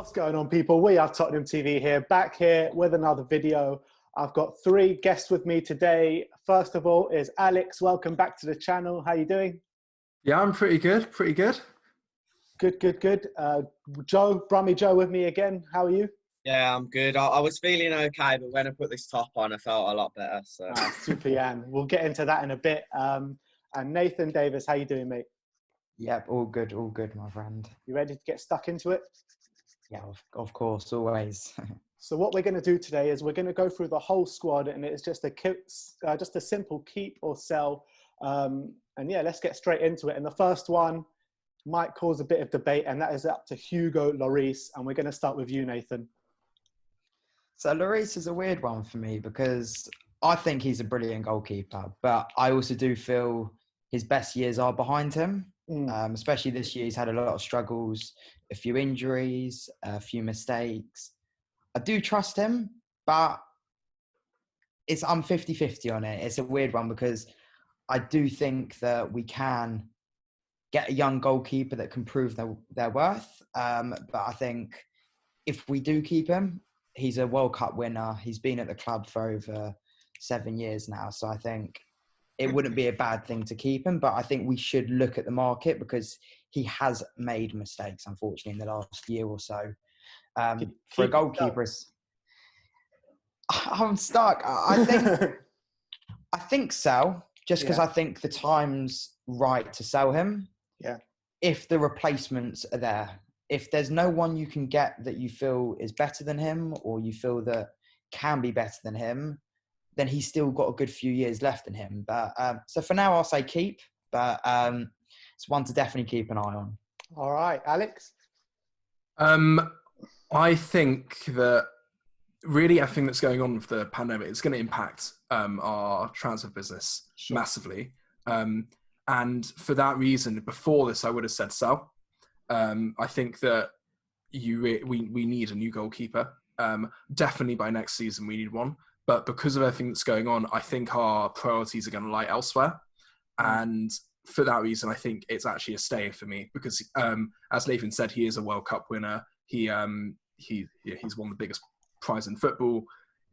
What's going on, people? We are Tottenham TV here, back here with another video. I've got three guests with me today. First of all is Alex. Welcome back to the channel. How are you doing? Yeah, I'm pretty good. Pretty good. Good. Joe, Brummy Joe with me again. How are you? Yeah, I'm good. I was feeling okay, but when I put this top on, I felt a lot better. So. Super, Jan. We'll get into that in a bit. And Nathan Davis, how you doing, mate? Yep, all good, my friend. You ready to get stuck into it? Yeah, of course, always. So what we're going to do today is we're going to go through the whole squad, and it's just a simple keep or sell. And yeah, let's get straight into it. And the first one might cause a bit of debate, and that is up to Hugo Lloris. And we're going to start with you, Nathan. So Lloris is a weird one for me because I think he's a brilliant goalkeeper, but I also do feel his best years are behind him. Especially this year, he's had a lot of struggles, a few injuries, a few mistakes. I do trust him, but I'm 50-50 on it. It's a weird one because I do think that we can get a young goalkeeper that can prove their worth. But I think if we do keep him, he's a World Cup winner. He's been at the club for over 7 years now. So I think it wouldn't be a bad thing to keep him, but I think we should look at the market because he has made mistakes, unfortunately, in the last year or so. For a goalkeeper, I'm stuck. I think sell, just because I think the time's right to sell him. Yeah. If the replacements are there, if there's no one you can get that you feel is better than him, or you feel that can be better than him, then he's still got a good few years left in him. But so for now, I'll say keep, but it's one to definitely keep an eye on. All right, Alex? I think that really everything that's going on with the pandemic is going to impact our transfer business massively. And for that reason, before this, I would have said sell. I think that we need a new goalkeeper. Definitely by next season, we need one. But because of everything that's going on, I think our priorities are going to lie elsewhere. And for that reason, I think it's actually a stay for me because, as Nathan said, he is a World Cup winner. He's won the biggest prize in football.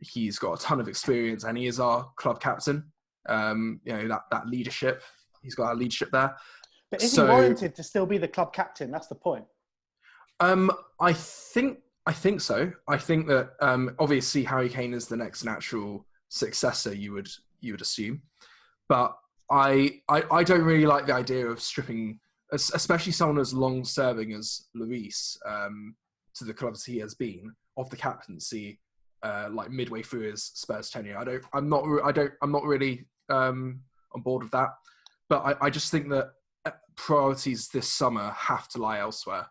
He's got a ton of experience, and he is our club captain. That leadership. He's got our leadership there. But is he warranted to still be the club captain? That's the point. I think so. I think that obviously Harry Kane is the next natural successor. You would assume, but I don't really like the idea of stripping, especially someone as long serving as Lloris, to the clubs he has been, of the captaincy, like midway through his Spurs tenure. I'm not really on board with that. But I just think that priorities this summer have to lie elsewhere.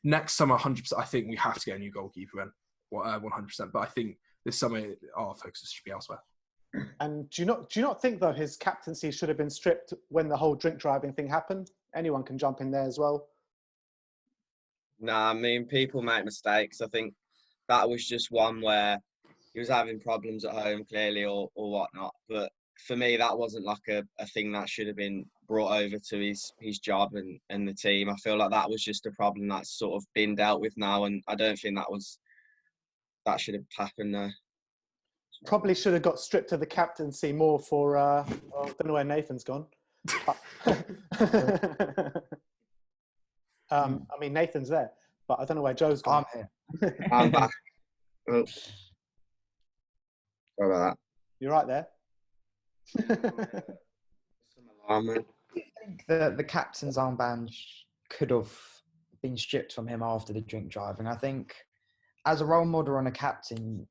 Next summer, 100%, I think we have to get a new goalkeeper in, 100%. But I think this summer, our focus should be elsewhere. And do you not think, though, his captaincy should have been stripped when the whole drink driving thing happened? Anyone can jump in there as well. Nah, I mean, people make mistakes. I think that was just one where he was having problems at home, clearly, or whatnot. But for me, that wasn't like a thing that should have been brought over to his job and the team. I feel like that was just a problem that's sort of been dealt with now, and I don't think that should have happened there. Probably should have got stripped of the captaincy more for, I don't know where Nathan's gone. I mean, Nathan's there, but I don't know where Joe's gone. I'm here. I'm back. Oh. Sorry about that. You're right there. I think the captain's armband could have been stripped from him after the drink driving. I think as a role model and a captain,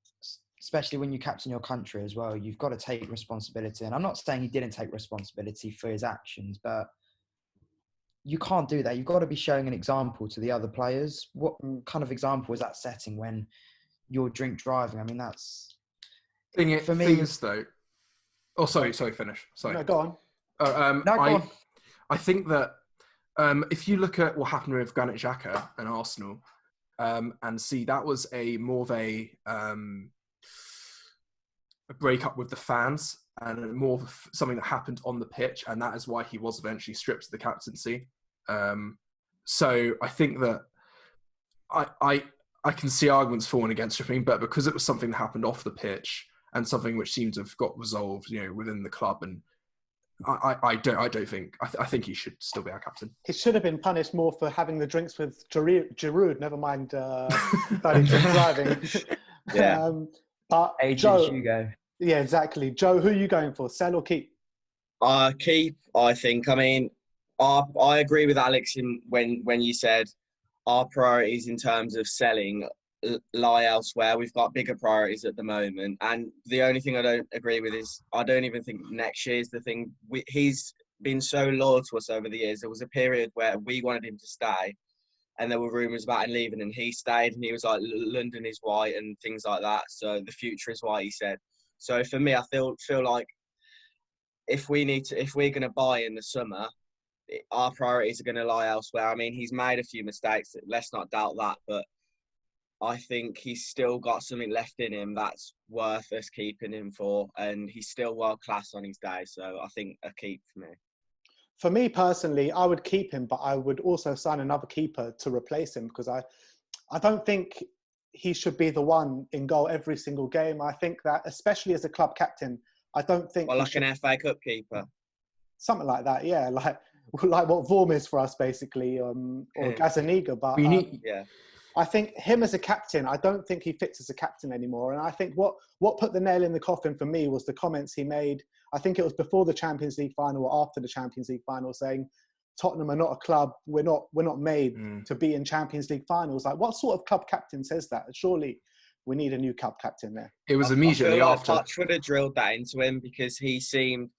especially when you captain your country as well, you've got to take responsibility. And I'm not saying he didn't take responsibility for his actions, but you can't do that. You've got to be showing an example to the other players. What kind of example is that setting when you're drink driving? I mean, that's... Thing is, though... Oh, sorry, finish. Sorry. No, go on. Go on. I think that if you look at what happened with Granit Xhaka and Arsenal, and see that was more of a breakup with the fans and more of something that happened on the pitch, and that is why he was eventually stripped of the captaincy. So I think that I can see arguments for and against stripping, but because it was something that happened off the pitch and something which seemed to have got resolved, within the club, and I think he should still be our captain. He should have been punished more for having the drinks with Giroud. Never mind starting driving. Yeah. But Joe, Hugo. Yeah, exactly. Joe, who are you going for? Sell or keep? Keep, I think. I mean, I agree with Alex when you said our priorities in terms of selling lie elsewhere. We've got bigger priorities at the moment. And the only thing I don't agree with is I don't even think next year is the thing. He's been so loyal to us over the years. There was a period where we wanted him to stay and there were rumours about him leaving, and he stayed, and he was like, London is white and things like that. So the future is white, he said. So for me, I feel like if we're going to buy in the summer, our priorities are going to lie elsewhere. I mean, he's made a few mistakes. Let's not doubt that. But I think he's still got something left in him that's worth us keeping him for. And he's still world class on his day. So I think a keep for me. For me personally, I would keep him, but I would also sign another keeper to replace him, because I don't think he should be the one in goal every single game. I think that, especially as a club captain, I don't think... Well, like an FA Cup keeper. Something like that, yeah. Like what Vorm is for us, basically, or Gazzaniga. But yeah. I think him as a captain, I don't think he fits as a captain anymore. And I think what put the nail in the coffin for me was the comments he made. I think it was before the Champions League final or after the Champions League final, saying Tottenham are not a club. We're not made to be in Champions League finals. Like, what sort of club captain says that? Surely we need a new club captain there. It was immediately after. Poch would have drilled that into him, because he seemed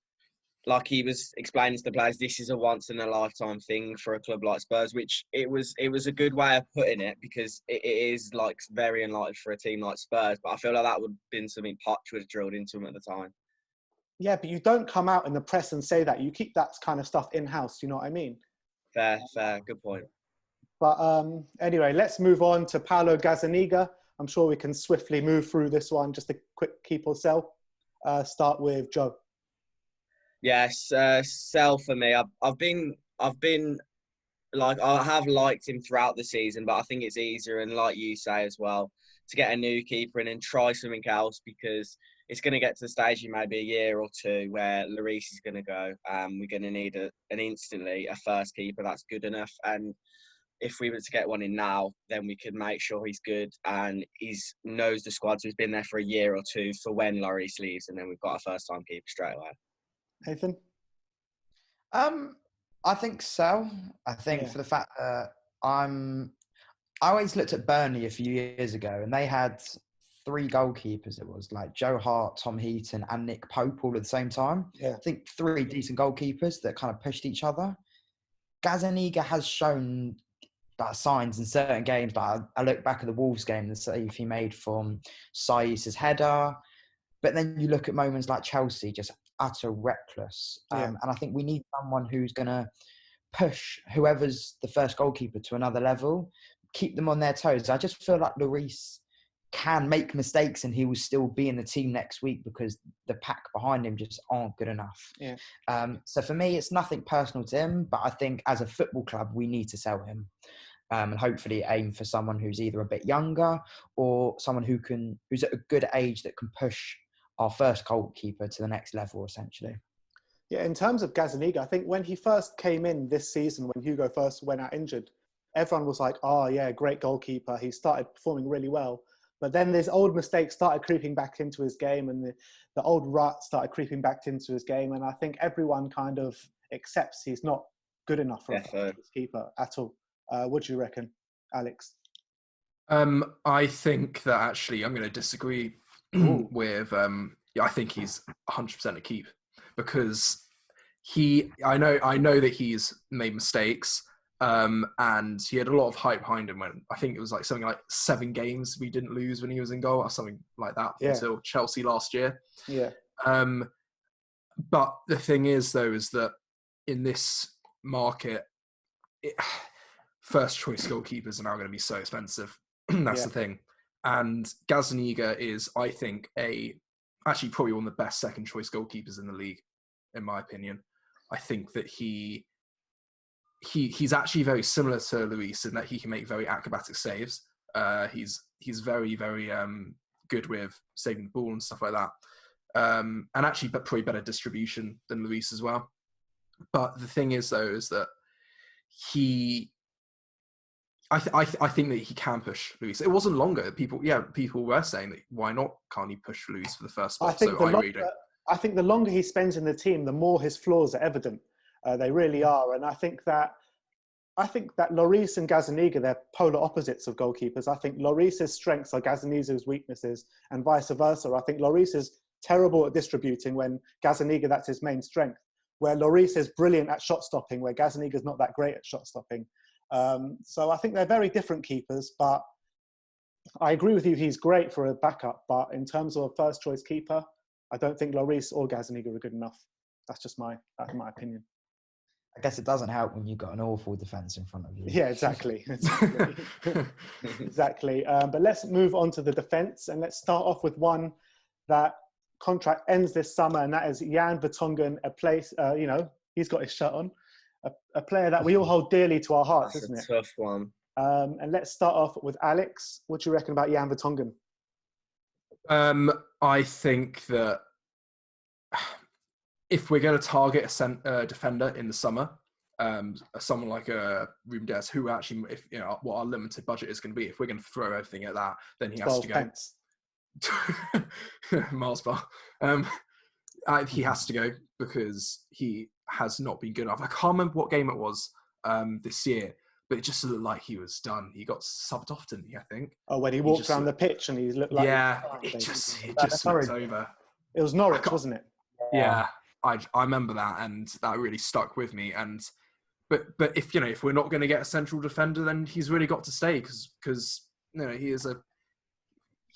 like he was explaining to the players, this is a once in a lifetime thing for a club like Spurs, which it was a good way of putting it, because it is like very unlikely for a team like Spurs. But I feel like that would have been something Poch would have drilled into him at the time. Yeah, but you don't come out in the press and say that. You keep that kind of stuff in-house, you know what I mean? Fair, good point. But anyway, let's move on to Paulo Gazzaniga. I'm sure we can swiftly move through this one. Just a quick keep or sell. Start with Joe. Yes, sell for me. I've been like, I have liked him throughout the season, but I think it's easier, and like you say as well, to get a new keeper in and try something else, because it's going to get to the stage in maybe a year or two where Lloris is going to go. We're going to need instantly a first keeper that's good enough. And if we were to get one in now, then we could make sure he's good and knows the squad. So he's been there for a year or two for when Lloris leaves, and then we've got a first-time keeper straight away. Nathan? I think so. I think for the fact that I always looked at Burnley a few years ago, and they had 3 goalkeepers. It was like Joe Hart, Tom Heaton, and Nick Pope all at the same time. Yeah. I think 3 decent goalkeepers that kind of pushed each other. Gazzaniga has shown signs in certain games. Like I look back at the Wolves game, the save he made from Saïs's header. But then you look at moments like Chelsea, just utter reckless. And I think we need someone who's going to push whoever's the first goalkeeper to another level, keep them on their toes. I just feel like Lloris can make mistakes and he will still be in the team next week, because the pack behind him just aren't good enough. Yeah. So for me, it's nothing personal to him, but I think as a football club, we need to sell him. And hopefully aim for someone who's either a bit younger or someone who's at a good age that can push our first goalkeeper to the next level, essentially. Yeah, in terms of Gazzaniga, I think when he first came in this season, when Hugo first went out injured, everyone was like, oh yeah, great goalkeeper. He started performing really well. But then these old mistakes started creeping back into his game, and the old rut started creeping back into his game. And I think everyone kind of accepts he's not good enough for a keeper at all. What do you reckon, Alex? I think that actually I'm going to disagree with. I think he's 100% a keep, because I know that he's made mistakes, and he had a lot of hype behind him when I think it was like something like 7 games we didn't lose when he was in goal or something like that until Chelsea last year. Yeah. But the thing is, though, is that in this market, first choice goalkeepers are now going to be so expensive. That's the thing. And Gazzaniga is, I think, actually probably one of the best second choice goalkeepers in the league, in my opinion. I think that he he's actually very similar to Lloris in that he can make very acrobatic saves. He's very, very good with saving the ball and stuff like that. And actually, but probably better distribution than Lloris as well. But the thing is, though, is that I think that he can push Lloris. It wasn't longer. People were saying that why not? Can't he push Lloris for the first spot? I think the longer he spends in the team, the more his flaws are evident. They really are, and I think that Lloris and Gazzaniga, they're polar opposites of goalkeepers. I think Lloris's strengths are Gazzaniga's weaknesses, and vice versa. I think Lloris is terrible at distributing when Gazzaniga, that's his main strength. Where Lloris is brilliant at shot stopping, where Gazzaniga's not that great at shot stopping. So I think they're very different keepers, but I agree with you, he's great for a backup, but in terms of a first choice keeper, I don't think Lloris or Gazzaniga are good enough. That's just my opinion. I guess it doesn't help when you've got an awful defence in front of you. Yeah, exactly. Exactly. But let's move on to the defence, and let's start off with one that contract ends this summer, and that is Jan Vertonghen, he's got his shirt on. A player that we all hold dearly to our hearts, isn't it? That's a tough one. And let's start off with Alex. What do you reckon about Jan Vertonghen? I think that if we're going to target a defender in the summer, someone like Ruben Dias, who actually, if what our limited budget is going to be, if we're going to throw everything at that, then he has to go. Mars bar. He has to go because he has not been good enough. I can't remember what game it was this year, but it just looked like he was done. He got subbed off, didn't he? I think. Oh, when he walked around the pitch and he looked like it just looked over. It was Norwich, wasn't it? Yeah, I remember that, and that really stuck with me. And but if we're not going to get a central defender, then he's really got to stay because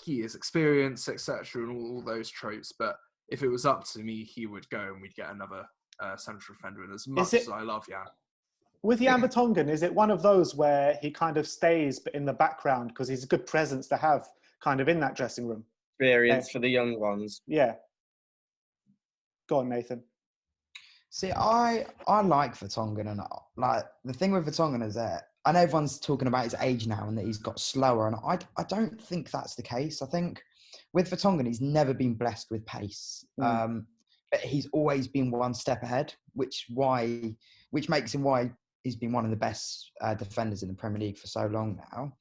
he is experienced, etc., and all those tropes. But if it was up to me, he would go and we'd get another central defender. And as much as I love Jan. With Jan Vertonghen, is it one of those where he kind of stays but in the background because he's a good presence to have kind of in that dressing room? Experience for the young ones. Yeah. Go on, Nathan. See, I like Vertonghen, and like the thing with Vertonghen is that I know everyone's talking about his age now and that he's got slower, and I don't think that's the case. I think with Vertonghen, he's never been blessed with pace, but he's always been one step ahead, which makes him why he's been one of the best defenders in the Premier League for so long now.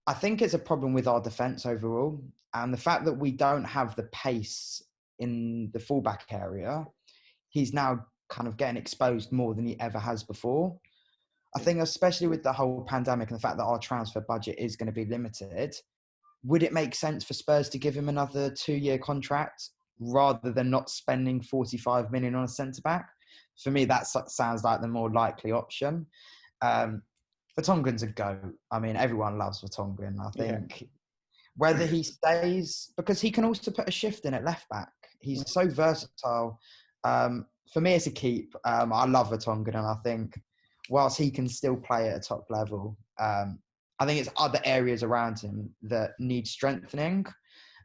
I think it's a problem with our defence overall, and the fact that we don't have the pace in the fullback area, he's now kind of getting exposed more than he ever has before. I think especially with the whole pandemic and the fact that our transfer budget is going to be limited, would it make sense for Spurs to give him another 2-year contract rather than not spending 45 million on a centre-back? For me, that sounds like the more likely option. Vertonghen's a go. I mean, everyone loves Vertonghen. I think whether he stays, because he can also put a shift in at left-back. He's so versatile. For me, it's a keep. I love Vertonghen, and I think whilst he can still play at a top level, I think it's other areas around him that need strengthening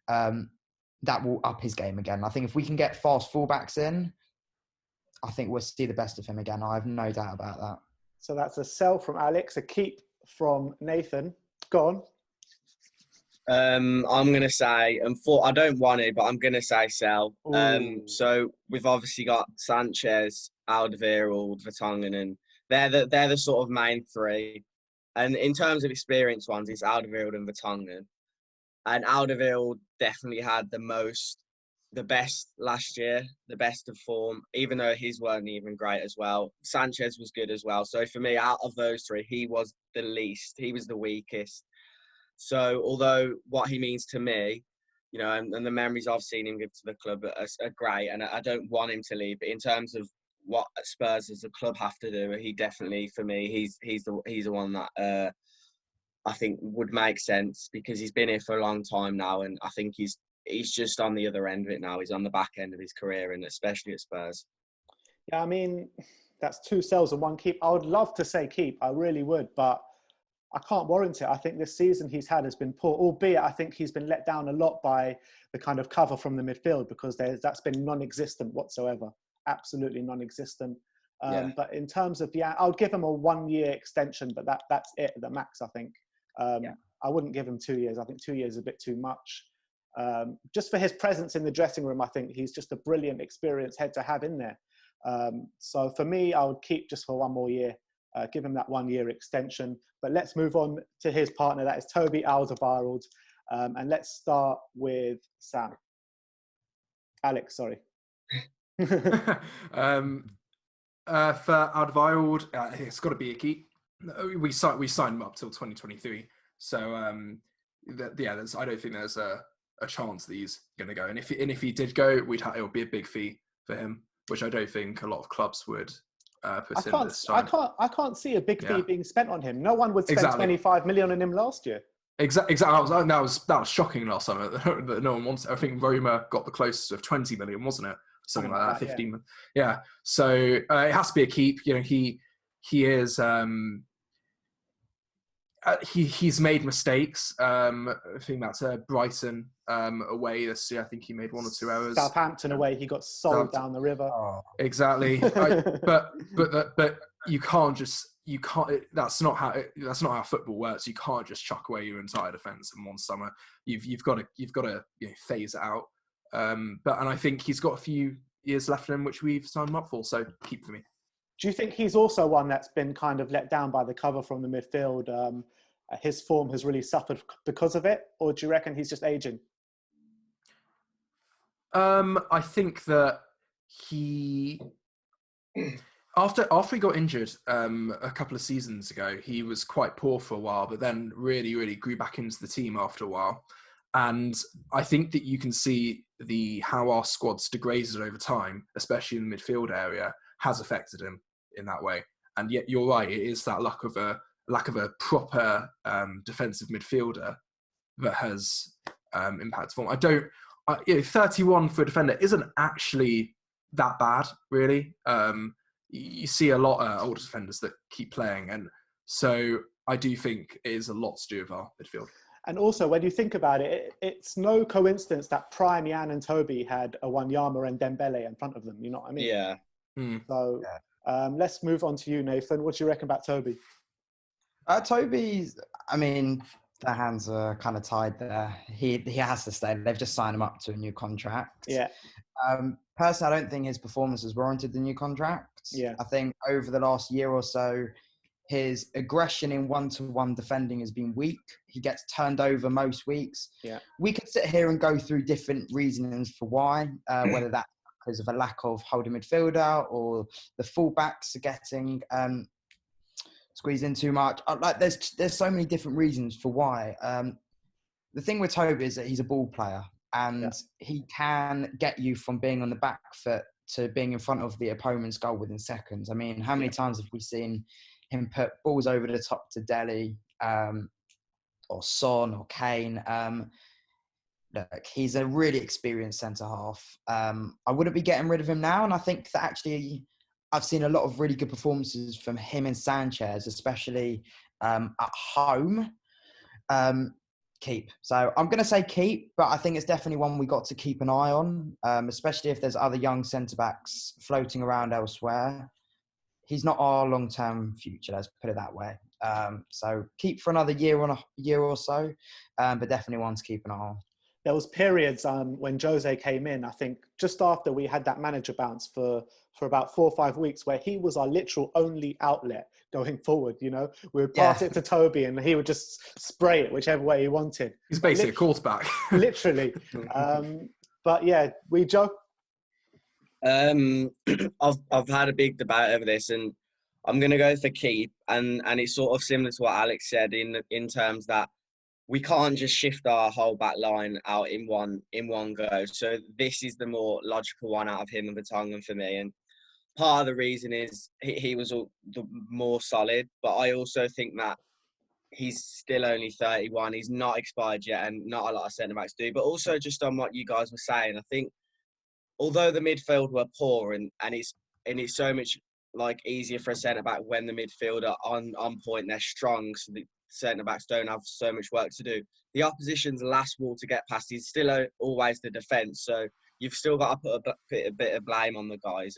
that will up his game again. I think if we can get fast fullbacks in, I think we'll see the best of him again. I have no doubt about that. So that's a sell from Alex, a keep from Nathan. Go on. I'm going to say, I don't want it, but I'm going to say sell. So we've obviously got Sanchez, Alderweireld, Vertonghen, and they're the sort of main three. And in terms of experienced ones, it's Alderweireld and Vertonghen. And Alderweireld definitely had the best last year, the best of form, even though his weren't even great as well. Sanchez was good as well. So for me, out of those three, he was the least. He was the weakest. So although what he means to me, and the memories I've seen him give to the club are great, and I don't want him to leave. But in terms of what Spurs as a club have to do, he definitely, for me, he's the one that I think would make sense because he's been here for a long time now, and I think he's just on the other end of it now. He's on the back end of his career, and especially at Spurs. Yeah, I mean, that's 2 sells and 1 keep. I would love to say keep, I really would, but I can't warrant it. I think this season he's had has been poor, albeit I think he's been let down a lot by the kind of cover from the midfield because that's been non-existent whatsoever. Absolutely non-existent. But in terms of I would give him a 1-year extension, but that's it, the max, I think. I wouldn't give him 2 years. I think 2 years is a bit too much. Just for his presence in the dressing room, I think he's just a brilliant, experienced head to have in there. So for me, I would keep just for 1 more year, give him that 1-year extension. But let's move on to his partner, that is Toby Alderweireld. And let's start with Sam. Alex, sorry. For Alderweireld, it's got to be a keep. We signed him up till 2023. So I don't think there's a chance that he's going to go. And if he did go, it would be a big fee for him, which I don't think a lot of clubs would put in this time. I can't see a big fee being spent on him. No one would spend 25 million on him last year. Exactly. That was shocking last summer that no one wanted. I think Roma got the closest of 20 million, wasn't it? Something like that, 15. Yeah. So it has to be a keep. You know, he is. He's made mistakes. I think that's Brighton away this year. I think he made 1 or 2 errors. Southampton away, he got sold down the river. Oh. Exactly. But you can't. That's not how football works. You can't just chuck away your entire defence in one summer. You've got to phase it out. And I think he's got a few years left in him, which we've signed him up for. So keep for me. Do you think he's also one that's been kind of let down by the cover from the midfield? His form has really suffered because of it, or do you reckon he's just aging? I think that he, after he got injured a couple of seasons ago, he was quite poor for a while, but then really, really grew back into the team after a while. And I think that you can see how our squad's degraded over time, especially in the midfield area, has affected him in that way. And yet you're right, it is that lack of a proper defensive midfielder that has impacted form. 31 for a defender isn't actually that bad, really. You see a lot of older defenders that keep playing, and so I do think it is a lot to do with our midfield. And also, when you think about it, it's no coincidence that prime Jan and Toby had a Wanyama and Dembele in front of them. You know what I mean? Yeah. So let's move on to you, Nathan. What do you reckon about Toby? Toby's, I mean, their hands are kind of tied there. He has to stay. They've just signed him up to a new contract. Yeah. Personally, I don't think his performance has warranted the new contract. Yeah. I think over the last year or so, his aggression in one-to-one defending has been weak. He gets turned over most weeks. Yeah. We could sit here and go through different reasons for why, whether that's because of a lack of holding midfielder or the fullbacks are getting squeezed in too much. There's so many different reasons for why. The thing with Toby is that he's a ball player, and he can get you from being on the back foot to being in front of the opponent's goal within seconds. I mean, how many times have we seen him put balls over the top to Dele or Son or Kane? Look, he's a really experienced centre-half. I wouldn't be getting rid of him now, and I think that actually I've seen a lot of really good performances from him and Sanchez, especially at home. Keep. So I'm going to say keep, but I think it's definitely one we got to keep an eye on, especially if there's other young centre-backs floating around elsewhere. He's not our long-term future, let's put it that way. So keep for another year or so, but definitely one to keep an eye on. There was periods when Jose came in, I think just after we had that manager bounce for about 4 or 5 weeks, where he was our literal only outlet going forward. You know, we would pass it to Toby and he would just spray it whichever way he wanted. He's basically a quarterback. Literally. But yeah, we joke. I've had a big debate over this, and I'm going to go for keep, and it's sort of similar to what Alex said in terms that we can't just shift our whole back line out in one go. So this is the more logical one out of him and Vertonghen for me. And part of the reason is he was the more solid, but I also think that he's still only 31. He's not expired yet, and not a lot of centre-backs do. But also just on what you guys were saying, I think although the midfield were poor and it's so much like easier for a centre-back when the midfield are on point, they're strong, so the centre-backs don't have so much work to do. The opposition's last wall to get past is still always the defence, so you've still got to put a bit of blame on the guys,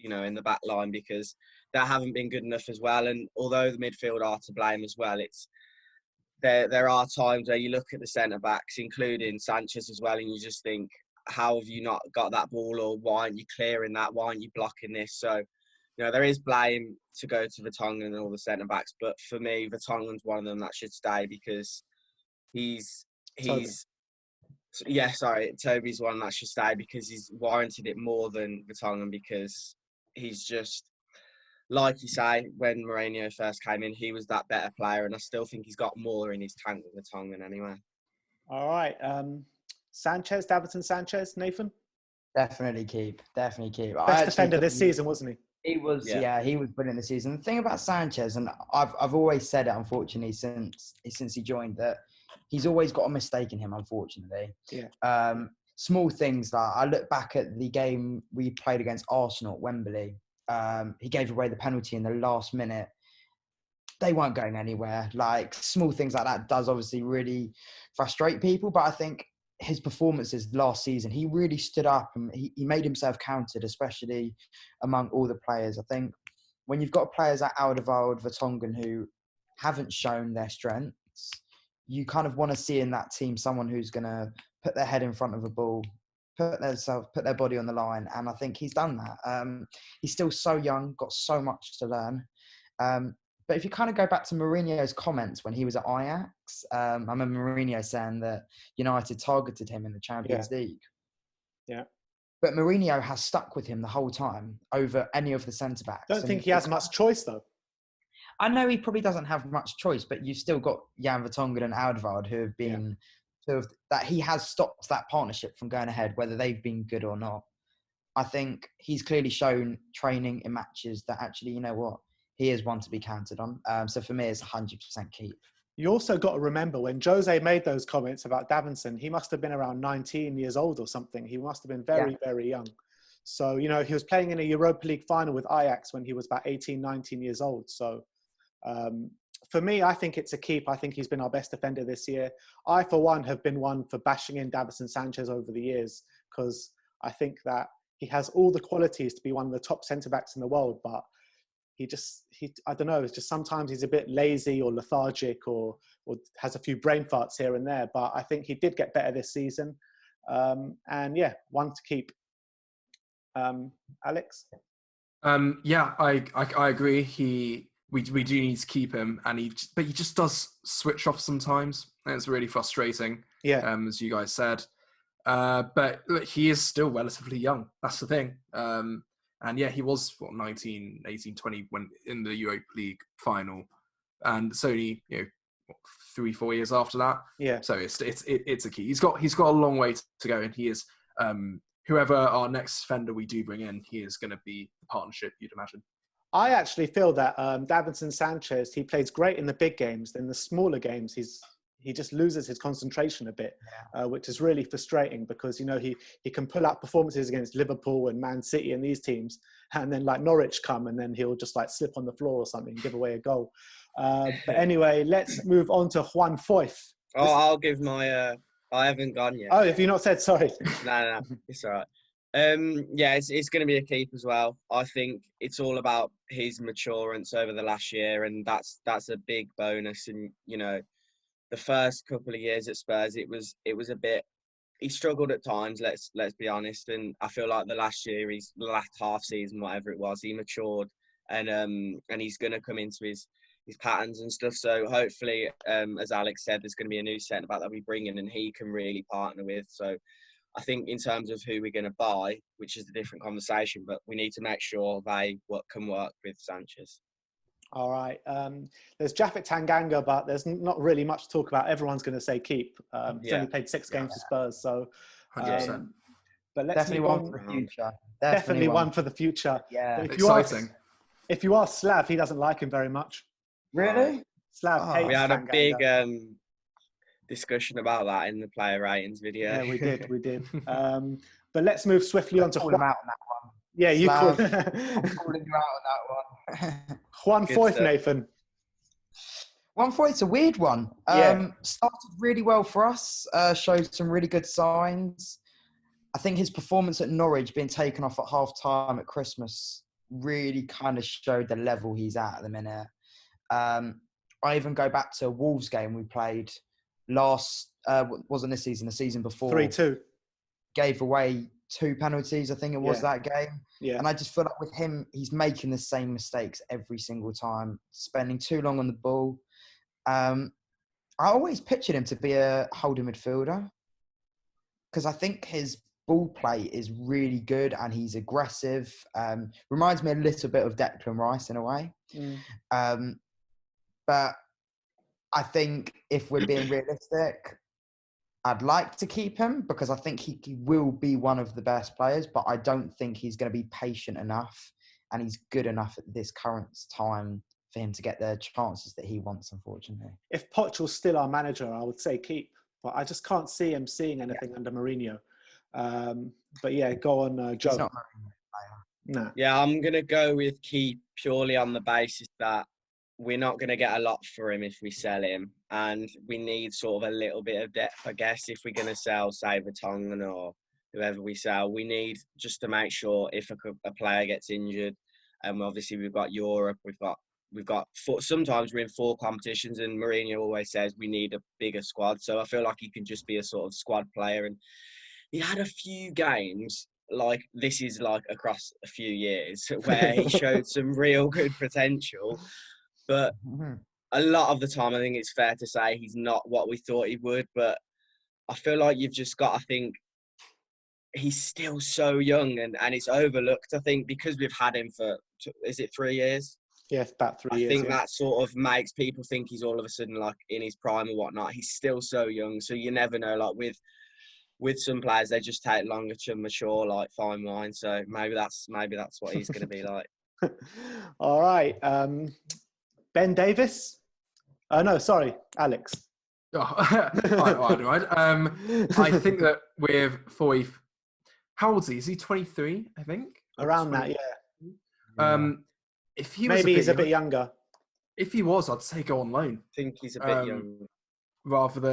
in the back line, because they haven't been good enough as well. And although the midfield are to blame as well, there are times where you look at the centre backs, including Sanchez as well, and you just think, how have you not got that ball, or why aren't you clearing that? Why aren't you blocking this? So, there is blame to go to Vertonghen and all the centre backs, but for me, Vertonghen's one of them that should stay, because Toby's one that should stay, because he's warranted it more than Vertonghen, because he's just, like you say, when Mourinho first came in, he was that better player, and I still think he's got more in his tank than Vertonghen anyway. All right. Davinson Sanchez, Nathan? Definitely keep. Best defender this season, wasn't he? He was, he was brilliant this season. The thing about Sanchez, and I've always said it, unfortunately, since he joined, that he's always got a mistake in him, unfortunately. Yeah. Small things like, I look back at the game we played against Arsenal at Wembley. He gave away the penalty in the last minute. They weren't going anywhere. Like, small things like that does obviously really frustrate people, but I think his performances last season, he really stood up and he made himself counted, especially among all the players. I think when you've got players like Alderweireld, Vertonghen, who haven't shown their strengths, you kind of want to see in that team someone who's going to put their head in front of a ball, put their body on the line. And I think he's done that. He's still so young, got so much to learn. But if you kind of go back to Mourinho's comments when he was at Ajax, I remember Mourinho saying that United targeted him in the Champions League. Yeah. But Mourinho has stuck with him the whole time over any of the centre-backs. Don't think he has much choice, though. I know he probably doesn't have much choice, but you've still got Jan Vertonghen and Alderweireld who have been that he has stopped that partnership from going ahead, whether they've been good or not. I think he's clearly shown training in matches that actually, he is one to be counted on. So for me, it's 100% keep. You also got to remember when Jose made those comments about Davinson, he must have been around 19 years old or something. He must have been very, very young. So, he was playing in a Europa League final with Ajax when he was about 18, 19 years old. So for me, I think it's a keep. I think he's been our best defender this year. I, for one, have been one for bashing in Davinson Sanchez over the years, because I think that he has all the qualities to be one of the top centre-backs in the world, but I don't know, it's just sometimes he's a bit lazy or lethargic or has a few brain farts here and there. But I think he did get better this season. One to keep. Alex? I agree. We do need to keep him, but he just does switch off sometimes, and it's really frustrating. Yeah. As you guys said. But look, he is still relatively young. That's the thing. And he was 19, 18, 20 when in the Europa League final, and it's only 3-4 years after that. Yeah. So it's a key. He's got a long way to go, and he is whoever our next defender we do bring in, he is going to be the partnership, you'd imagine. I actually feel that Davinson Sanchez, he plays great in the big games. In the smaller games, he just loses his concentration a bit, which is really frustrating, because, he can pull out performances against Liverpool and Man City and these teams, and then like Norwich come and then he'll just like slip on the floor or something and give away a goal. But anyway, let's move on to Juan Foyth. I'll give my... I haven't gone yet. Oh, have you not said? Sorry. No, it's all right. It's going to be a keep as well. I think it's all about his maturance over the last year, and that's a big bonus. And, the first couple of years at Spurs, it was a bit. He struggled at times. Let's be honest. And I feel like the last half season, whatever it was, he matured, and he's going to come into his patterns and stuff. So hopefully, as Alex said, there's going to be a new centre back that we bring in, and he can really partner with. So I think in terms of who we're going to buy, which is a different conversation, but we need to make sure they can work with Sanchez. All right. There's Japhet Tanganga, but there's not really much to talk about. Everyone's going to say keep. He's only played 6 games for Spurs, so. 100%. But let's definitely one for the future. Definitely one for the future. Yeah. Exciting. If you ask Slav, he doesn't like him very much. Really? Slav hates We had Tanganga. a big discussion about that in the player ratings video. Yeah, we did. But let's move swiftly on to Call him out on that one. Yeah, you Slav, call. I'm calling you out on that one. Juan Foyth, Nathan. Juan Foyth's a weird one. Started really well for us. Showed some really good signs. I think his performance at Norwich, being taken off at half time at Christmas, really kind of showed the level he's at the minute. I even go back to a Wolves game we played wasn't this season, the season before. 3-2. Gave away 2 penalties, I think it was that game. Yeah. And I just feel like with him, he's making the same mistakes every single time, spending too long on the ball. I always pictured him to be a holding midfielder because I think his ball play is really good and he's aggressive. Reminds me a little bit of Declan Rice in a way. But I think if we're being realistic, I'd like to keep him because I think he will be one of the best players, but I don't think he's going to be patient enough and he's good enough at this current time for him to get the chances that he wants, unfortunately. If Poch was still our manager, I would say keep, but I just can't see him seeing anything under Mourinho. But yeah, go on, Joe. He's not Mourinho player. Nah. Yeah, I'm going to go with keep purely on the basis that we're not going to get a lot for him if we sell him. And we need sort of a little bit of depth, I guess, if we're going to sell, say, Vertonghen or whoever we sell. We need just to make sure if a player gets injured, and obviously we've got Europe, we've got sometimes we're in 4 competitions, and Mourinho always says we need a bigger squad. So I feel like he can just be a sort of squad player. And he had a few games, like this is like across a few years, where he showed some real good potential. But a lot of the time, I think it's fair to say he's not what we thought he would. But I feel like you've just got to think he's still so young and it's overlooked, I think, because we've had him for, is it 3 years? Yeah, about 3 years. I think that sort of makes people think he's all of a sudden like in his prime or whatnot. He's still so young. So you never know, like with some players, they just take longer to mature, like fine wine. So maybe that's what he's going to be like. All right. Ben Davis? No, sorry, Alex. Oh, right. I think that with Foy, how old is he? Is he 23, I think? Around 20. that, yeah. If he was maybe he's a bit younger. If he was, I'd say go on loan. I think he's a bit young.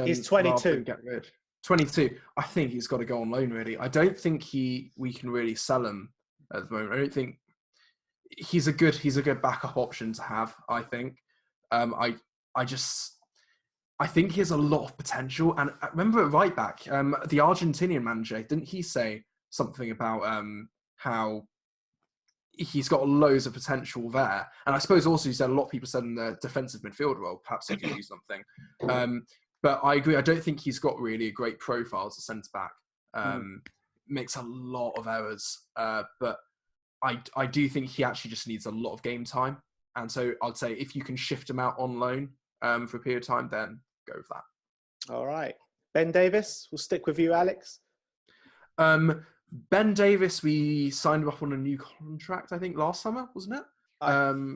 He's 22. Rather than get rid. 22. I think he's got to go on loan, really. I don't think we can really sell him at the moment. I don't think he's a good backup option to have, I think. I think he has a lot of potential. And I remember at right back, the Argentinian manager, didn't he say something about how he's got loads of potential there? And I suppose also he said a lot of people said in the defensive midfield role, perhaps he could do something. But I agree. I don't think he's got really a great profile as a centre-back. Makes a lot of errors. But I do think he actually just needs a lot of game time. And so I'd say if you can shift him out on loan for a period of time, then go with that. All right. Ben Davis, we'll stick with you, Alex. Ben Davis, we signed him up on a new contract, I think, last summer, wasn't it?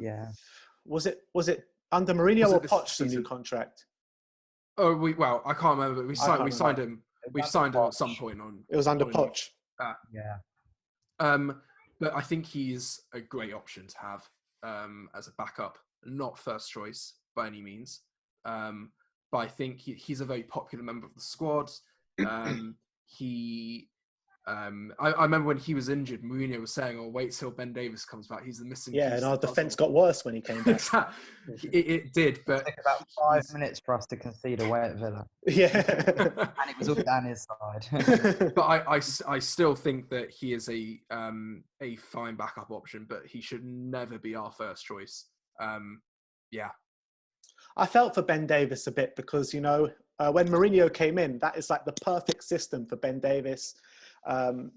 Yeah. Was it under Mourinho or Poch, the new contract? Oh, I can't remember. But we signed him. We've signed him at some point on. It was under Poch. Yeah. But I think he's a great option to have as a backup, not first choice by any means. But I think he's a very popular member of the squad. I remember when he was injured, Mourinho was saying, "Oh, wait till Ben Davis comes back. He's the missing piece." Yeah, and our defence got worse when he came back. It did, but it took about 5 minutes for us to concede away at Villa. Yeah, and it was all down his side. But I still think that he is a fine backup option, but he should never be our first choice. Yeah. I felt for Ben Davis a bit because, when Mourinho came in, that is like the perfect system for Ben Davis.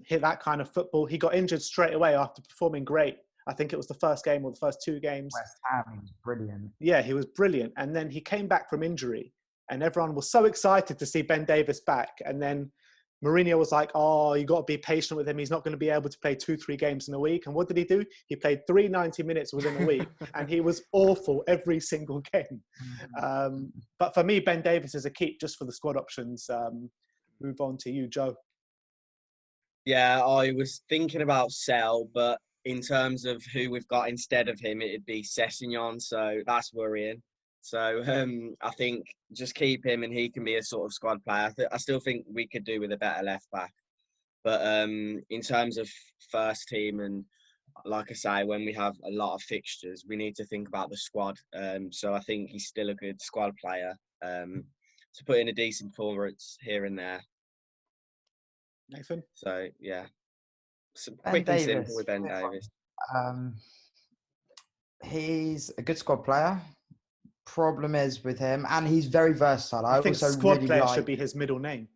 Hit that kind of football. He got injured straight away after performing great. I think it was the first game or the first 2 games. West Ham, he was brilliant. Yeah, he was brilliant. And then he came back from injury and everyone was so excited to see Ben Davis back. And then Mourinho was like, oh, you got to be patient with him. He's not going to be able to play 2-3 games in a week. And what did he do? He played 3 90 minutes within a week and he was awful every single game. But for me, Ben Davis is a keep just for the squad options. Move on to you, Joe. Yeah, I was thinking about sell, but in terms of who we've got instead of him, it'd be Sessegnon, so that's worrying. So I think just keep him and he can be a sort of squad player. I still think we could do with a better left back. But in terms of first team, and like I say, when we have a lot of fixtures, we need to think about the squad. So I think he's still a good squad player. To put in a decent performance here and there. Nathan? So, yeah. So Ben quick and simple Davis. with Ben Davis. He's a good squad player. Problem is with him, and he's very versatile. I think also squad really player like, should be his middle name.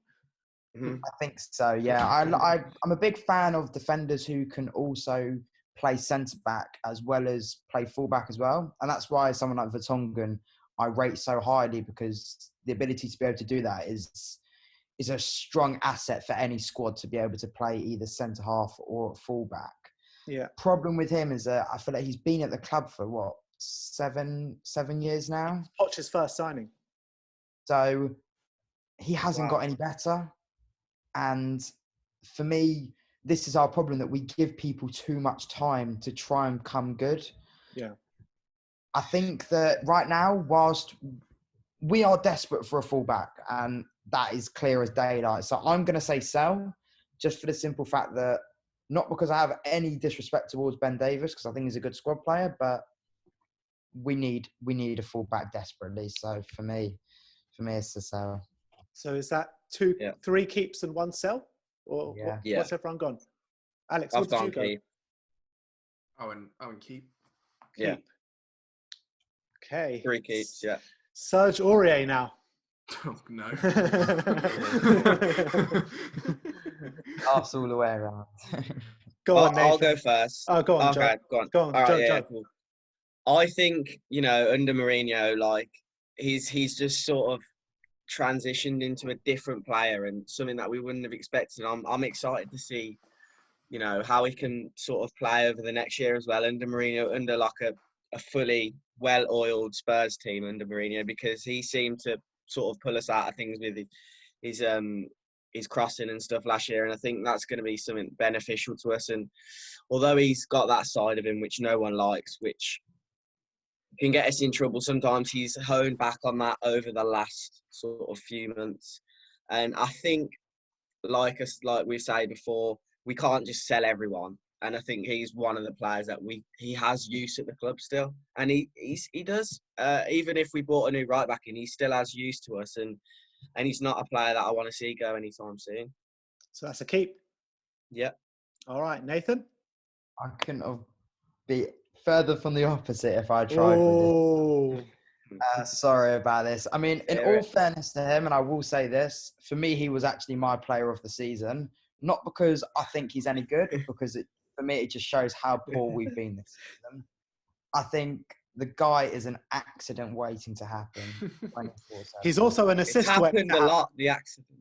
Mm-hmm. I think so, yeah. I'm a big fan of defenders who can also play centre-back as well as play full-back as well. And that's why someone like Vertonghen I rate so highly, because the ability to be able to do that is a strong asset for any squad to be able to play either centre-half or full-back. Yeah. Problem with him is that I feel like he's been at the club for, what, seven years now? Poch's first signing. So he hasn't Wow. got any better. And for me, this is our problem, that we give people too much time to try and come good. Yeah. I think that right now, whilst we are desperate for a fullback, and that is clear as daylight. So I'm going to say sell, just for the simple fact that, not because I have any disrespect towards Ben Davis, because I think he's a good squad player, but we need a fullback desperately. So for me, it's a sell. So is that 3 keeps and 1 sell? Or Yeah. what's everyone gone? Alex, I've what did gone you go? keep. Owen keep. Yeah. Okay. 3 keeps, yeah. Serge Aurier now. Oh, no. Pass all the way around. Go on, Nathan. I'll go first. Oh, go on, okay, Joe. go on. Go on, All right, Joe. cool. I think, under Mourinho, like, he's just sort of transitioned into a different player, and something that we wouldn't have expected. I'm excited to see, how he can sort of play over the next year as well under Mourinho, under like a fully well-oiled Spurs team under Mourinho, because he seemed to sort of pull us out of things with his crossing and stuff last year, and I think that's going to be something beneficial to us. And although he's got that side of him which no one likes, which can get us in trouble sometimes, he's honed back on that over the last sort of few months. And I think, like we've said before, we can't just sell everyone. And I think he's one of the players that he has use at the club still, and he does. Even if we bought a new right back in, he still has use to us, and he's not a player that I want to see go anytime soon. So that's a keep. Yeah. All right, Nathan. I couldn't have been further from the opposite if I tried with it. Sorry about this. I mean, in all fairness to him, and I will say this, for me, he was actually my player of the season. Not because I think he's any good, because for me, it just shows how poor we've been this season. I think the guy is an accident waiting to happen. He's also an assist. It's happened a lot, the accident.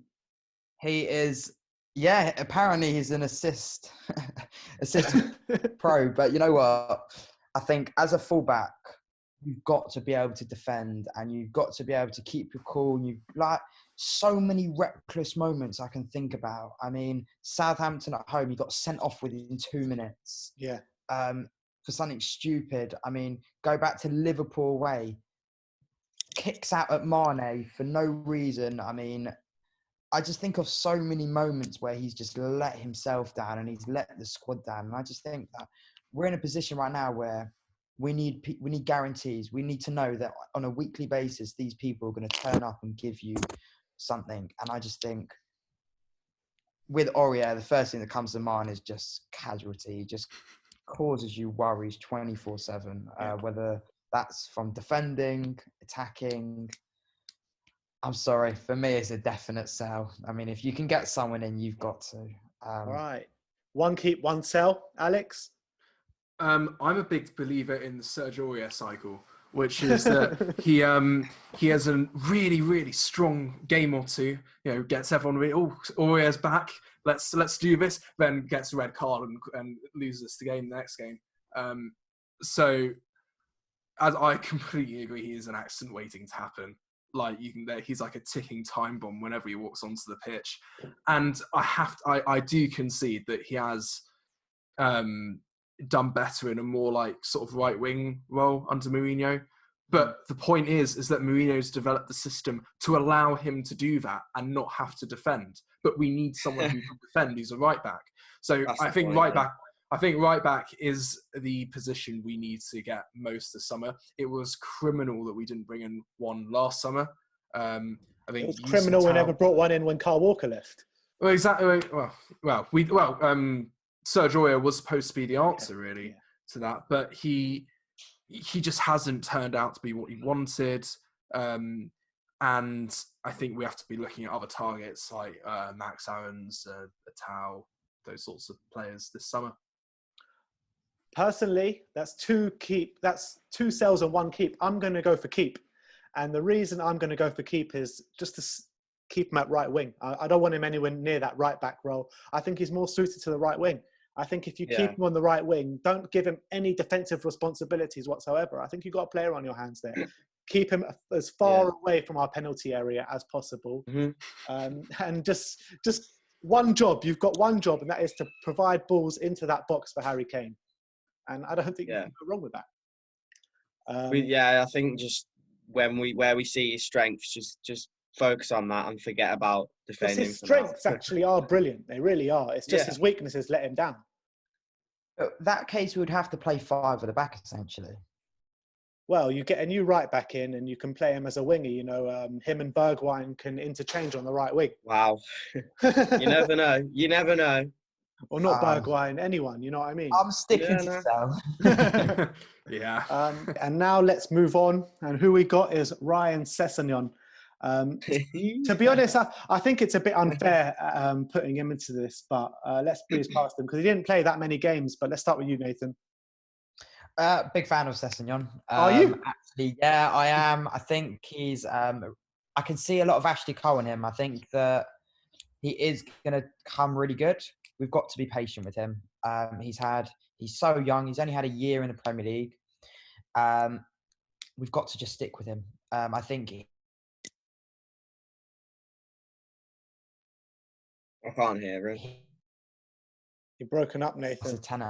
He is, yeah, apparently he's an assist pro. But you know what? I think as a fullback, you've got to be able to defend, and you've got to be able to keep your cool. And you've so many reckless moments I can think about. I mean, Southampton at home, he got sent off within 2 minutes. Yeah. For something stupid. I mean, go back to Liverpool away. Kicks out at Mane for no reason. I mean, I just think of so many moments where he's just let himself down and he's let the squad down. And I just think that we're in a position right now where we need guarantees. We need to know that on a weekly basis, these people are going to turn up and give you something. And I just think with Aurier, the first thing that comes to mind is just casualty. He just causes you worries 24/7, whether that's from defending, attacking. I'm sorry, for me, it's a definite sell. I mean, if you can get someone in, you've got to. All right. 1 keep, 1 sell. Alex? I'm a big believer in the Serge Aurier cycle, which is that he has a really, really strong game or two. Gets everyone really, Aurier's back. Let's do this. Then gets a red card and loses the game the next game. So, as I completely agree, he is an accident waiting to happen. He's like a ticking time bomb whenever he walks onto the pitch. And I do concede that he has done better in a more like sort of right wing role under Mourinho. But the point is that Mourinho's developed the system to allow him to do that and not have to defend. But we need someone who can defend who's a right back. So I think right back, I think right back is the position we need to get most this summer. It was criminal that we didn't bring in one last summer. I think it was criminal we never brought one in when Carl Walker left. Well, exactly. Serge Aurier was supposed to be the answer really to that, but he just hasn't turned out to be what he wanted. And I think we have to be looking at other targets like Max Aarons, Atau, those sorts of players this summer. Personally, that's two sells and one keep. I'm going to go for keep. And the reason I'm going to go for keep is just to keep him at right wing. I don't want him anywhere near that right back role. I think he's more suited to the right wing. I think if you keep him on the right wing, don't give him any defensive responsibilities whatsoever. I think you've got a player on your hands there. Keep him as far away from our penalty area as possible. And just one job. You've got one job, and that is to provide balls into that box for Harry Kane. And I don't think you can go wrong with that. I think just where we see his strengths, just focus on that and forget about defending. His strengths actually are brilliant. They really are. It's just his weaknesses let him down. That case, we would have to play 5 at the back, essentially. Well, you get a new right back in and you can play him as a winger. Him and Bergwijn can interchange on the right wing. Wow. You never know. You never know. Or not Bergwijn, anyone, you know what I mean? I'm sticking to Sal. And now let's move on. And who we got is Ryan Sessegnon. To be honest, I think it's a bit unfair putting him into this, but let's breeze past him because he didn't play that many games. But let's start with you, Nathan. Big fan of Sessegnon. Are you? Actually, yeah, I am. I think he's... I can see a lot of Ashley Cole in him. I think that he is going to come really good. We've got to be patient with him. He's so young. He's only had a year in the Premier League. We've got to just stick with him. I think... I can't hear it. You're broken up, Nathan. He's a 10.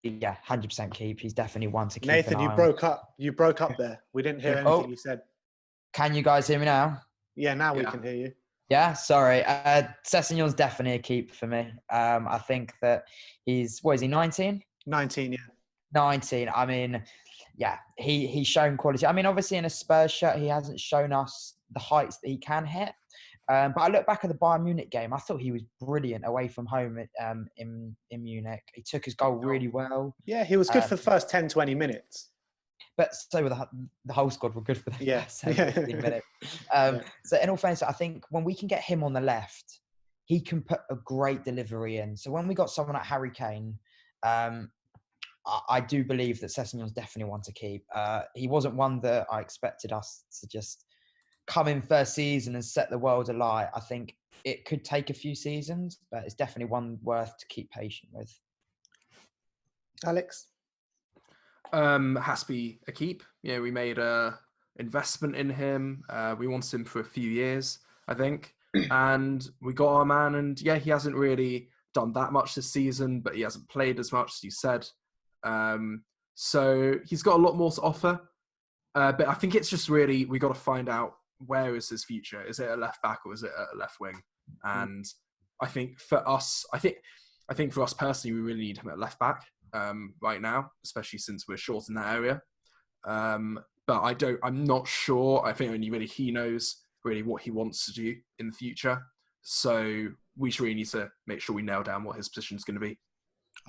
Yeah, 100% keep. He's definitely one to keep. Nathan, you broke up. You broke up there. We didn't hear anything you said. Can you guys hear me now? Yeah, now we can hear you. Yeah, sorry. Sessegnon's definitely a keep for me. I think that he's, 19? 19, yeah. 19. I mean, yeah, he's shown quality. I mean, obviously in a Spurs shirt, he hasn't shown us the heights that he can hit. But I look back at the Bayern Munich game. I thought he was brilliant away from home in Munich. He took his goal really well. Yeah, he was good for the first 10, 20 minutes. But so were the whole squad were good for the first 10, 15 minutes. So in all fairness, I think when we can get him on the left, he can put a great delivery in. So when we got someone like Harry Kane, I do believe that Sessegnon's definitely one to keep. He wasn't one that I expected us to just come in first season and set the world alight. I think it could take a few seasons, but it's definitely one worth to keep patient with. Alex? Has to be a keep. Yeah, we made a investment in him. We wanted him for a few years, I think. And we got our man, and yeah, he hasn't really done that much this season, but he hasn't played as much as you said. So he's got a lot more to offer. But I think it's just really, we got to find out, where is his future? Is it a left back or is it a left wing? And I think for us, I think for us personally, we really need him at left back right now, especially since we're short in that area. But I'm not sure. I think only really he knows really what he wants to do in the future. So we should really need to make sure we nail down what his position is going to be.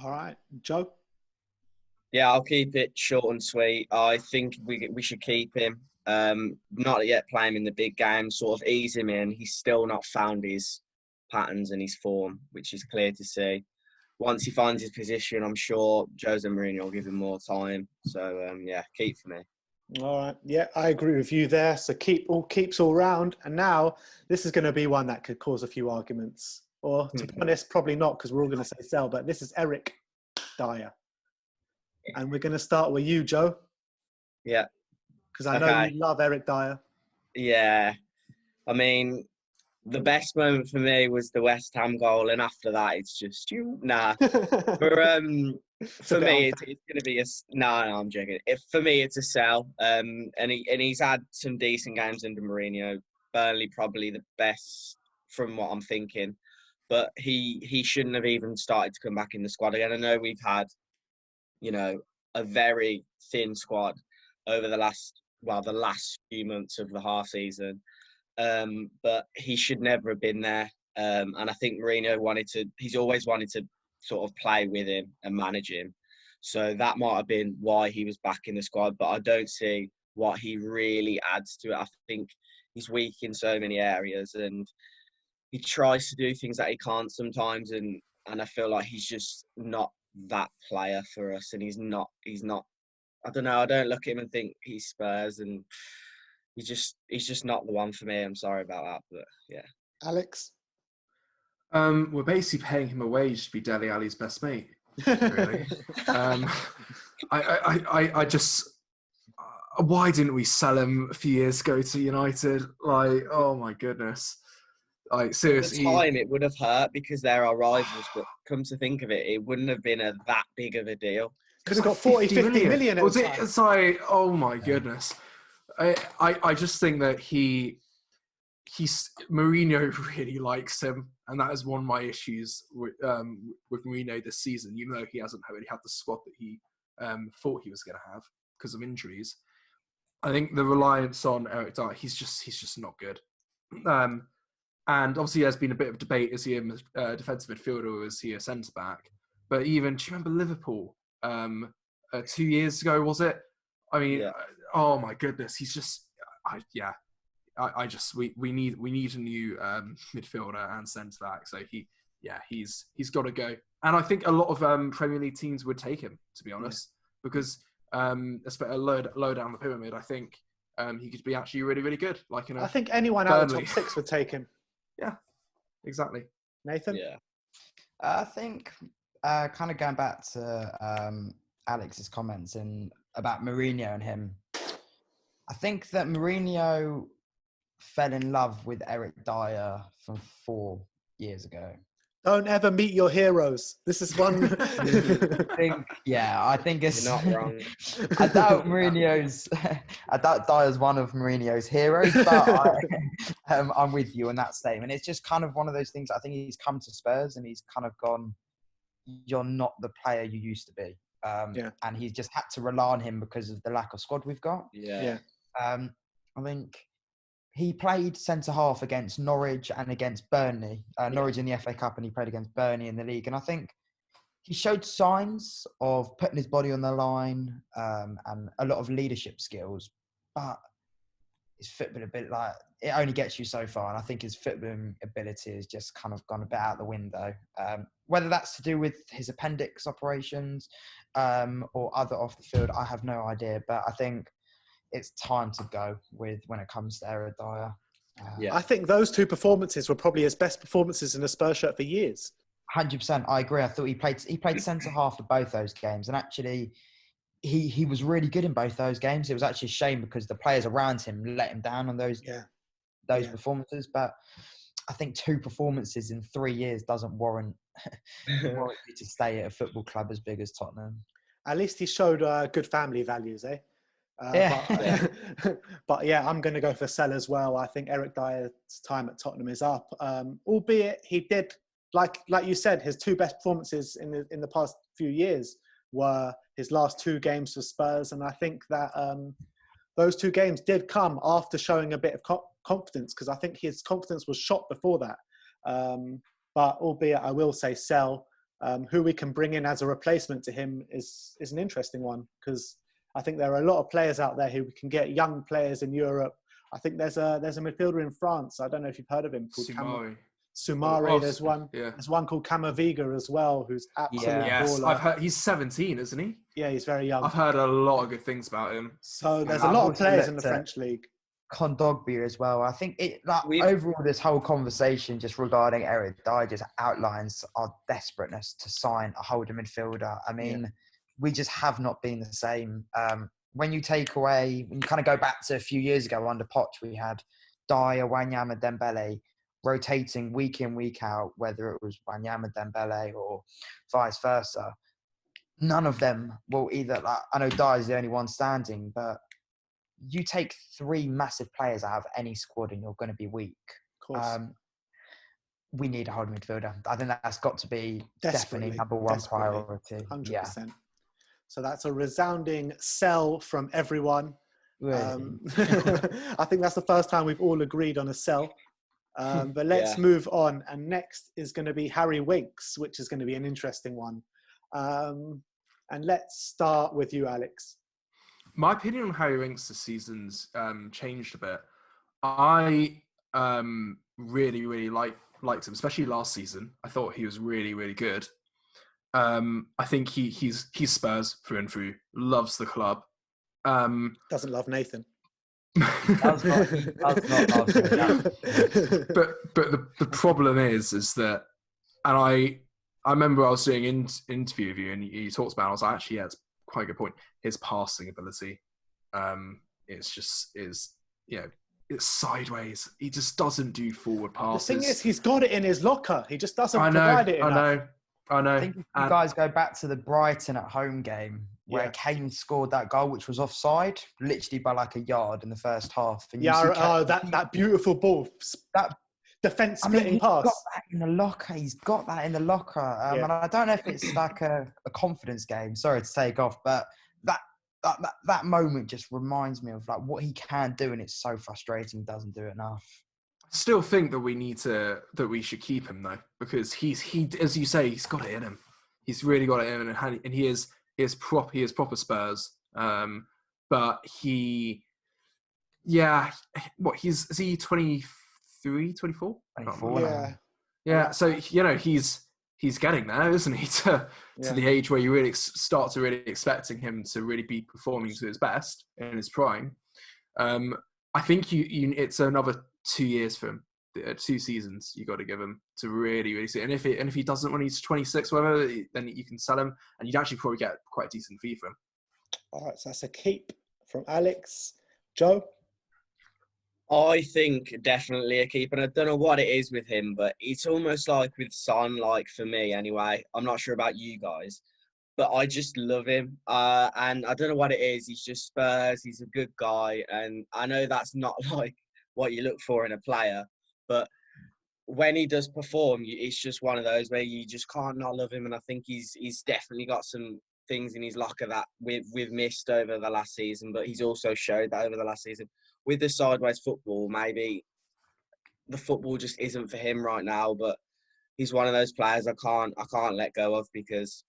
All right, Joe? Yeah, I'll keep it short and sweet. I think we should keep him. Not yet play him in the big games, sort of ease him in. He's still not found his patterns and his form, which is clear to see. Once he finds his position, I'm sure Jose Mourinho will give him more time. So, keep for me. All right. Yeah, I agree with you there. So keeps all round. And now this is going to be one that could cause a few arguments. Or to be honest, probably not, because we're all going to say sell. But this is Eric Dyer. And we're going to start with you, Joe. Yeah. Because I know you love Eric Dyer. Yeah. I mean, the best moment for me was the West Ham goal. And after that, it's just, nah. For me, it's going to be no, I'm joking. For me, it's a sell. And he's had some decent games under Mourinho. Burnley probably the best from what I'm thinking. but he shouldn't have even started to come back in the squad again. I know we've had, a very thin squad over the last few months of the half season, but he should never have been there. And I think Mourinho he's always wanted to sort of play with him and manage him. So that might have been why he was back in the squad, but I don't see what he really adds to it. I think he's weak in so many areas, and he tries to do things that he can't sometimes, and I feel like he's just not that player for us, and he's not I don't know, I don't look at him and think he's Spurs, and he's just not the one for me. I'm sorry about that, but yeah. Alex? We're basically paying him a wage to be Dele Alli's best mate, really. I just why didn't we sell him a few years ago to United? Like, oh my goodness. Like, seriously. At the time, it would have hurt because they're our rivals, but come to think of it, it wouldn't have been that big of a deal. Could have got 50 million. Was it? It's like, oh my goodness. I just think that Mourinho really likes him, and that is one of my issues with Mourinho this season. Even though he hasn't really had the squad that he thought he was going to have because of injuries, I think the reliance on Eric Dyer, he's just not good. And obviously, there's been a bit of debate: is he a defensive midfielder or is he a centre back? But even, do you remember Liverpool 2 years ago? Was it? I mean, yeah. Oh my goodness, he's just, we need a new midfielder and centre back. So he's got to go. And I think a lot of Premier League teams would take him, to be honest, because especially low down the pyramid, I think he could be actually really, really good. Like I think anyone out of the top 6 would take him. Yeah, exactly. Nathan? Yeah. I think kind of going back to Alex's comments and about Mourinho and him, I think that Mourinho fell in love with Eric Dyer from 4 years ago. Don't ever meet your heroes. This is one. I think it's. You're not wrong. I doubt Dyer's one of Mourinho's heroes, but I'm with you on that statement. It's just kind of one of those things. I think he's come to Spurs and he's kind of gone, you're not the player you used to be. And he's just had to rely on him because of the lack of squad we've got. Yeah. I think he played centre-half against Norwich and against Burnley. Norwich in the FA Cup, and he played against Burnley in the league. And I think he showed signs of putting his body on the line and a lot of leadership skills. But his football ability, it only gets you so far. And I think his footballing ability has just kind of gone a bit out the window. Whether that's to do with his appendix operations or other off the field, I have no idea. But I think it's time to go when it comes to Eric Dyer. I think those 2 performances were probably his best performances in a Spurs shirt for years. 100%, I agree. I thought he played centre half for both those games, and actually, he was really good in both those games. It was actually a shame because the players around him let him down on those performances. But I think 2 performances in 3 years doesn't warrant you to stay at a football club as big as Tottenham. At least he showed good family values, eh? But yeah, I'm going to go for Sell as well. I think Eric Dyer's time at Tottenham is up. Albeit he did, like you said, his 2 best performances in the past few years were his last 2 games for Spurs, and I think that those 2 games did come after showing a bit of confidence, because I think his confidence was shot before that. But albeit, I will say Sell. Who we can bring in as a replacement to him is an interesting one, because I think there are a lot of players out there who we can get, young players in Europe. I think there's a midfielder in France. I don't know if you've heard of him, called Soumare. There's one. Yeah. There's one called Camavinga as well, who's absolutely baller. I've heard he's 17, isn't he? Yeah, he's very young. I've heard a lot of good things about him. So there's a lot of players in the French league. Kondogbia as well. I think overall this whole conversation just regarding Eric Dyer just outlines our desperateness to sign a holding midfielder. I mean, we just have not been the same. When you kind of go back to a few years ago under Poch, we had Dyer, Wanyama, Dembele rotating week in, week out, whether it was Wanyama, Dembele or vice versa. None of them will either, I know Dyer's the only one standing, but you take 3 massive players out of any squad and you're going to be weak. Of course. we need a holding midfielder. I think that's got to be definitely number one priority. 100%. Yeah. So that's a resounding sell from everyone. Really? I think that's the first time we've all agreed on a sell. But let's move on. And next is going to be Harry Winks, which is going to be an interesting one. And let's start with you, Alex. My opinion on Harry Winks this season's changed a bit. I really, really liked him, especially last season. I thought he was really, really good. I think he's Spurs through and through. Loves the club. Doesn't love Nathan. Does not love Nathan. But the problem is that, and I remember I was doing an interview with you, and you talked about it. I was like, actually, yeah, it's quite a good point. His passing ability, it's sideways. He just doesn't do forward passes. The thing is, he's got it in his locker. He just doesn't provide it enough. I know. I think if you guys go back to the Brighton at home game where Kane scored that goal, which was offside, literally by like a yard in the first half. And that beautiful ball, that defense splitting pass. He's got that in the locker. And I don't know if it's like a confidence game. Sorry to take off, but that moment just reminds me of like what he can do, and it's so frustrating. Doesn't do it enough. I still think that we should keep him though, because he as you say, he's got it in him. He's really got it in him, and he is proper Spurs. But is he 23, 24? 24. Yeah. So he's getting there, isn't he? To the age where you really start to really expecting him to really be performing to his best in his prime. I think it's another 2 years for him, 2 seasons you got to give him to really, really see. And if he doesn't when he's 26, whatever, then you can sell him, and you'd actually probably get quite a decent fee for him. All right, so that's a keep from Alex. Joe? I think definitely a keep, and I don't know what it is with him, but it's almost like with Son, like for me anyway. I'm not sure about you guys, but I just love him. And I don't know what it is. He's just Spurs. He's a good guy, and I know that's not like what you look for in a player, but when he does perform, it's just one of those where you just can't not love him. And I think he's definitely got some things in his locker that we've missed over the last season, but he's also showed that over the last season. With the sideways football, maybe the football just isn't for him right now, but he's one of those players I can't let go of, because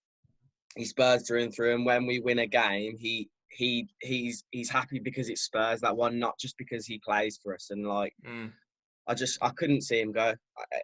he's Spurs through and through. And when we win a game, he's happy because it's Spurs that won, not just because he plays for us. And I couldn't see him go.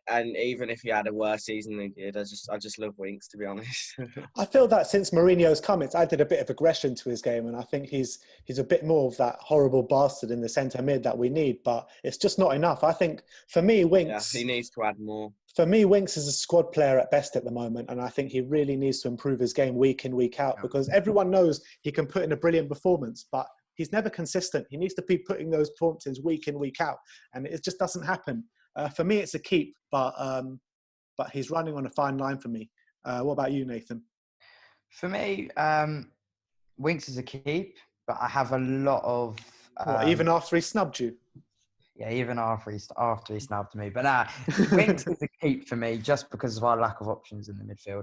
And even if he had a worse season than he did, I just love Winks, to be honest. I feel that since Mourinho's come, it's added a bit of aggression to his game, and I think he's a bit more of that horrible bastard in the centre mid that we need, but it's just not enough. I think for me, Winks... he needs to add more. For me, Winks is a squad player at best at the moment, and I think he really needs to improve his game week in, week out, because everyone knows he can put in a brilliant performance, but he's never consistent. He needs to be putting those performances week in, week out, and it just doesn't happen. For me, it's a keep, but he's running on a fine line for me. What about you, Nathan? For me, Winks is a keep, but I have a lot of... even after he snubbed you? Yeah, even after he snubbed me. But Winks is a keep for me just because of our lack of options in the midfield.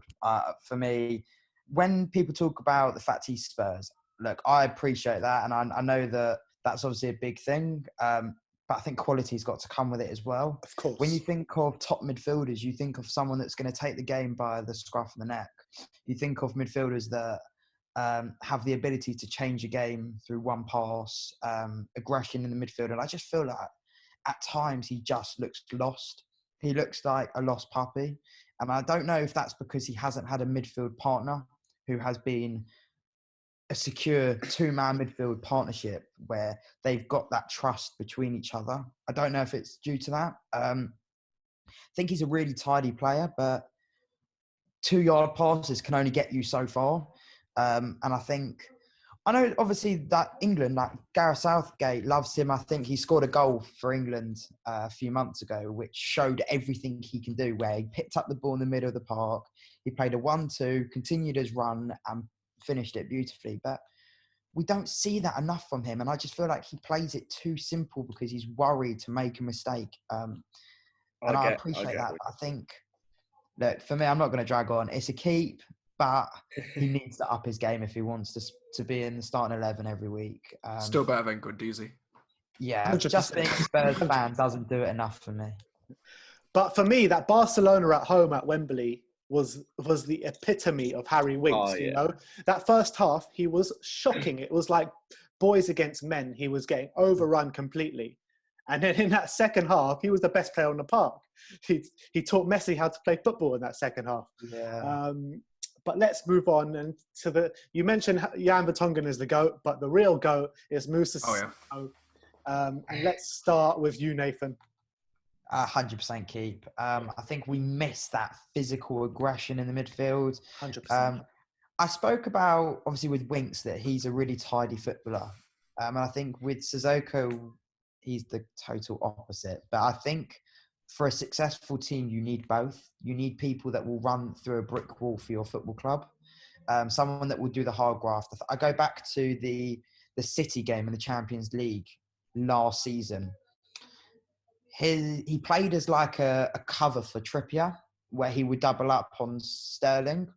For me, when people talk about the fact he's Spurs, look, I appreciate that, and I know that that's obviously a big thing, but I think quality's got to come with it as well. Of course. When you think of top midfielders, you think of someone that's going to take the game by the scruff of the neck. You think of midfielders that have the ability to change a game through one pass, aggression in the midfield, and I just feel like at times he just looks lost. He looks like a lost puppy, and I don't know if that's because he hasn't had a midfield partner who has been a secure two-man midfield partnership where they've got that trust between each other. I don't know if it's due to that. I think he's a really tidy player, but 2-yard passes can only get you so far. And I know obviously that England, like Gareth Southgate loves him. I think he scored a goal for England a few months ago, which showed everything he can do, where he picked up the ball in the middle of the park. He played a 1-2, continued his run and finished it beautifully. But we don't see that enough from him. And I just feel like he plays it too simple because he's worried to make a mistake. And I appreciate that. I think, look, for me, I'm not going to drag on. It's a keep, but he needs to up his game if he wants to be in the starting 11 every week. Still better than Guendouzi. Yeah, 100%. just being a Spurs fan doesn't do it enough for me. But for me, that Barcelona at home at Wembley was the epitome of Harry Winks. You know, that first half, he was shocking. It was like boys against men. He was getting overrun completely. And then in that second half, he was the best player on the park. He taught Messi how to play football in that second half. Yeah. But let's move on and you mentioned Jan Vertonghen is the GOAT, but the real GOAT is Moussa Sissoko. And let's start with you, Nathan. 100% keep. I think we missed that physical aggression in the midfield. 100%. I spoke about, obviously, with Winks, that he's a really tidy footballer. And I think with Sissoko, he's the total opposite. But I think for a successful team, you need both. You need people that will run through a brick wall for your football club. Someone that will do the hard graft. I go back to the City game in the Champions League last season. He played as like a cover for Trippier, where he would double up on Sterling.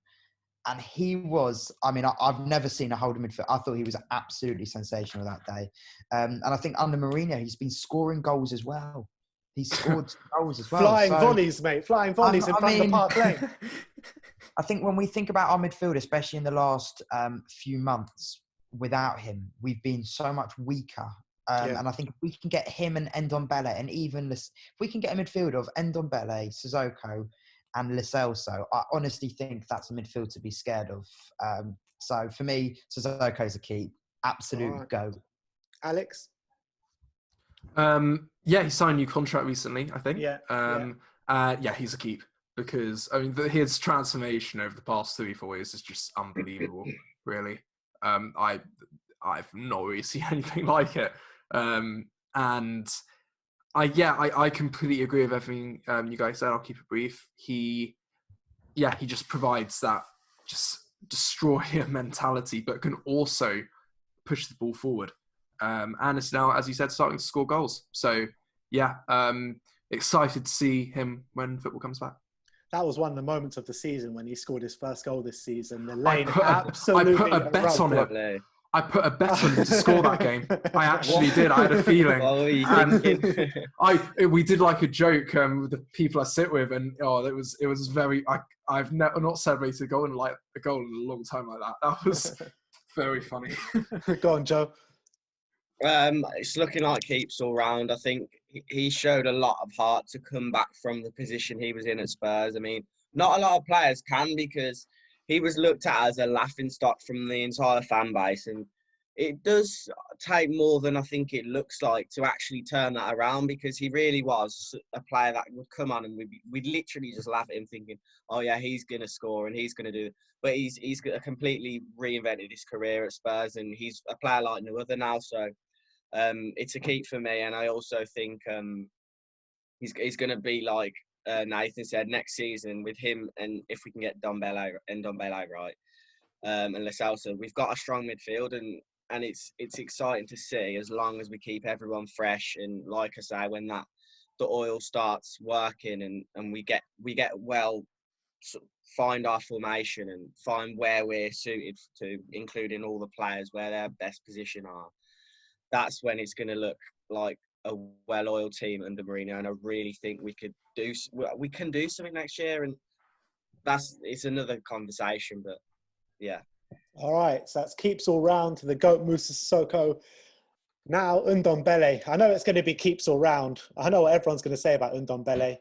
And he was, I mean, I've never seen a holding midfield. I thought he was absolutely sensational that day. And I think under Mourinho, he's been scoring goals as well. He scored goals as well. Flying volleys, mate. Flying volleys in front of the Park Lane. I think when we think about our midfield, especially in the last few months, without him, we've been so much weaker. And I think if we can get him and Ndombele, and even if we can get a midfield of Ndombele, Sissoko, and Lo Celso, I honestly think that's a midfield to be scared of. So for me, Sissoko's a keep. Absolute go. Alex? He signed a new contract recently, I think. He's a keep because I mean his transformation over the past 3-4 years is just unbelievable. Really, I've not really seen anything like it. And I completely agree with everything you guys said. I'll keep it brief. He just provides that just destroyer mentality, but can also push the ball forward. And it's now, as you said, starting to score goals. So excited to see him when football comes back. That was one of the moments of the season when he scored his first goal this season. The I lane put a bet on it. I put a bet on him to score that game. I actually did. I had a feeling. We did like a joke with the people I sit with, and it was very. I've not celebrated a goal in a long time like that. That was very funny. Go on, Joe. It's looking like keeps all round. I think he showed a lot of heart to come back from the position he was in at Spurs. I mean, not a lot of players can, because he was looked at as a laughingstock from the entire fan base, and it does take more than I think it looks like to actually turn that around, because he really was a player that would come on and we'd literally just laugh at him thinking, oh yeah, he's going to score and he's going to do it. But he's completely reinvented his career at Spurs, and he's a player like no other now. So it's a keep for me, and I also think he's going to be like Nathan said next season with him, and if we can get Ndombele right and Lo Celso, we've got a strong midfield, and it's exciting to see as long as we keep everyone fresh. And like I say, when the oil starts working and we get well, find our formation and find where we're suited to, including all the players where their best position are, that's when it's going to look like a well-oiled team under Mourinho. And I really think we can do something next year, and it's another conversation. But yeah. All right, so that's keeps all round to the GOAT Moussa Sissoko. Now Ndombele. I know it's going to be keeps all round. I know what everyone's going to say about Ndombele.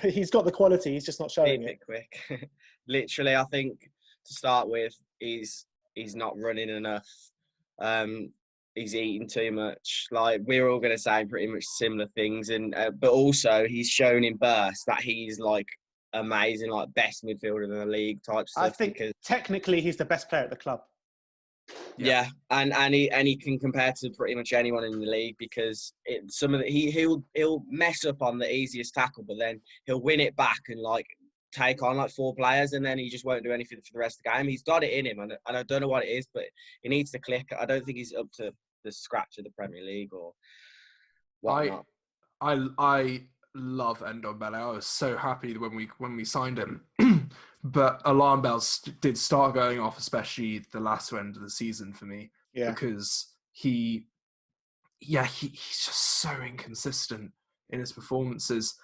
He's got the quality, he's just not showing it. Quick. Literally, I think to start with, he's not running enough. He's eating too much. Like, we're all going to say pretty much similar things, and but also he's shown in bursts that he's like amazing, like best midfielder in the league type stuff. I think technically he's the best player at the club. Yeah, and he can compare to pretty much anyone in the league, because he'll mess up on the easiest tackle, but then he'll win it back and like take on like 4 players, and then he just won't do anything for the rest of the game. He's got it in him, and I don't know what it is, but he needs to click. I don't think he's up to the scratch of the Premier League or whatnot. I love Ndombele. I was so happy when we signed him. But alarm bells did start going off, especially the latter end of the season for me, because he's just so inconsistent in his performances.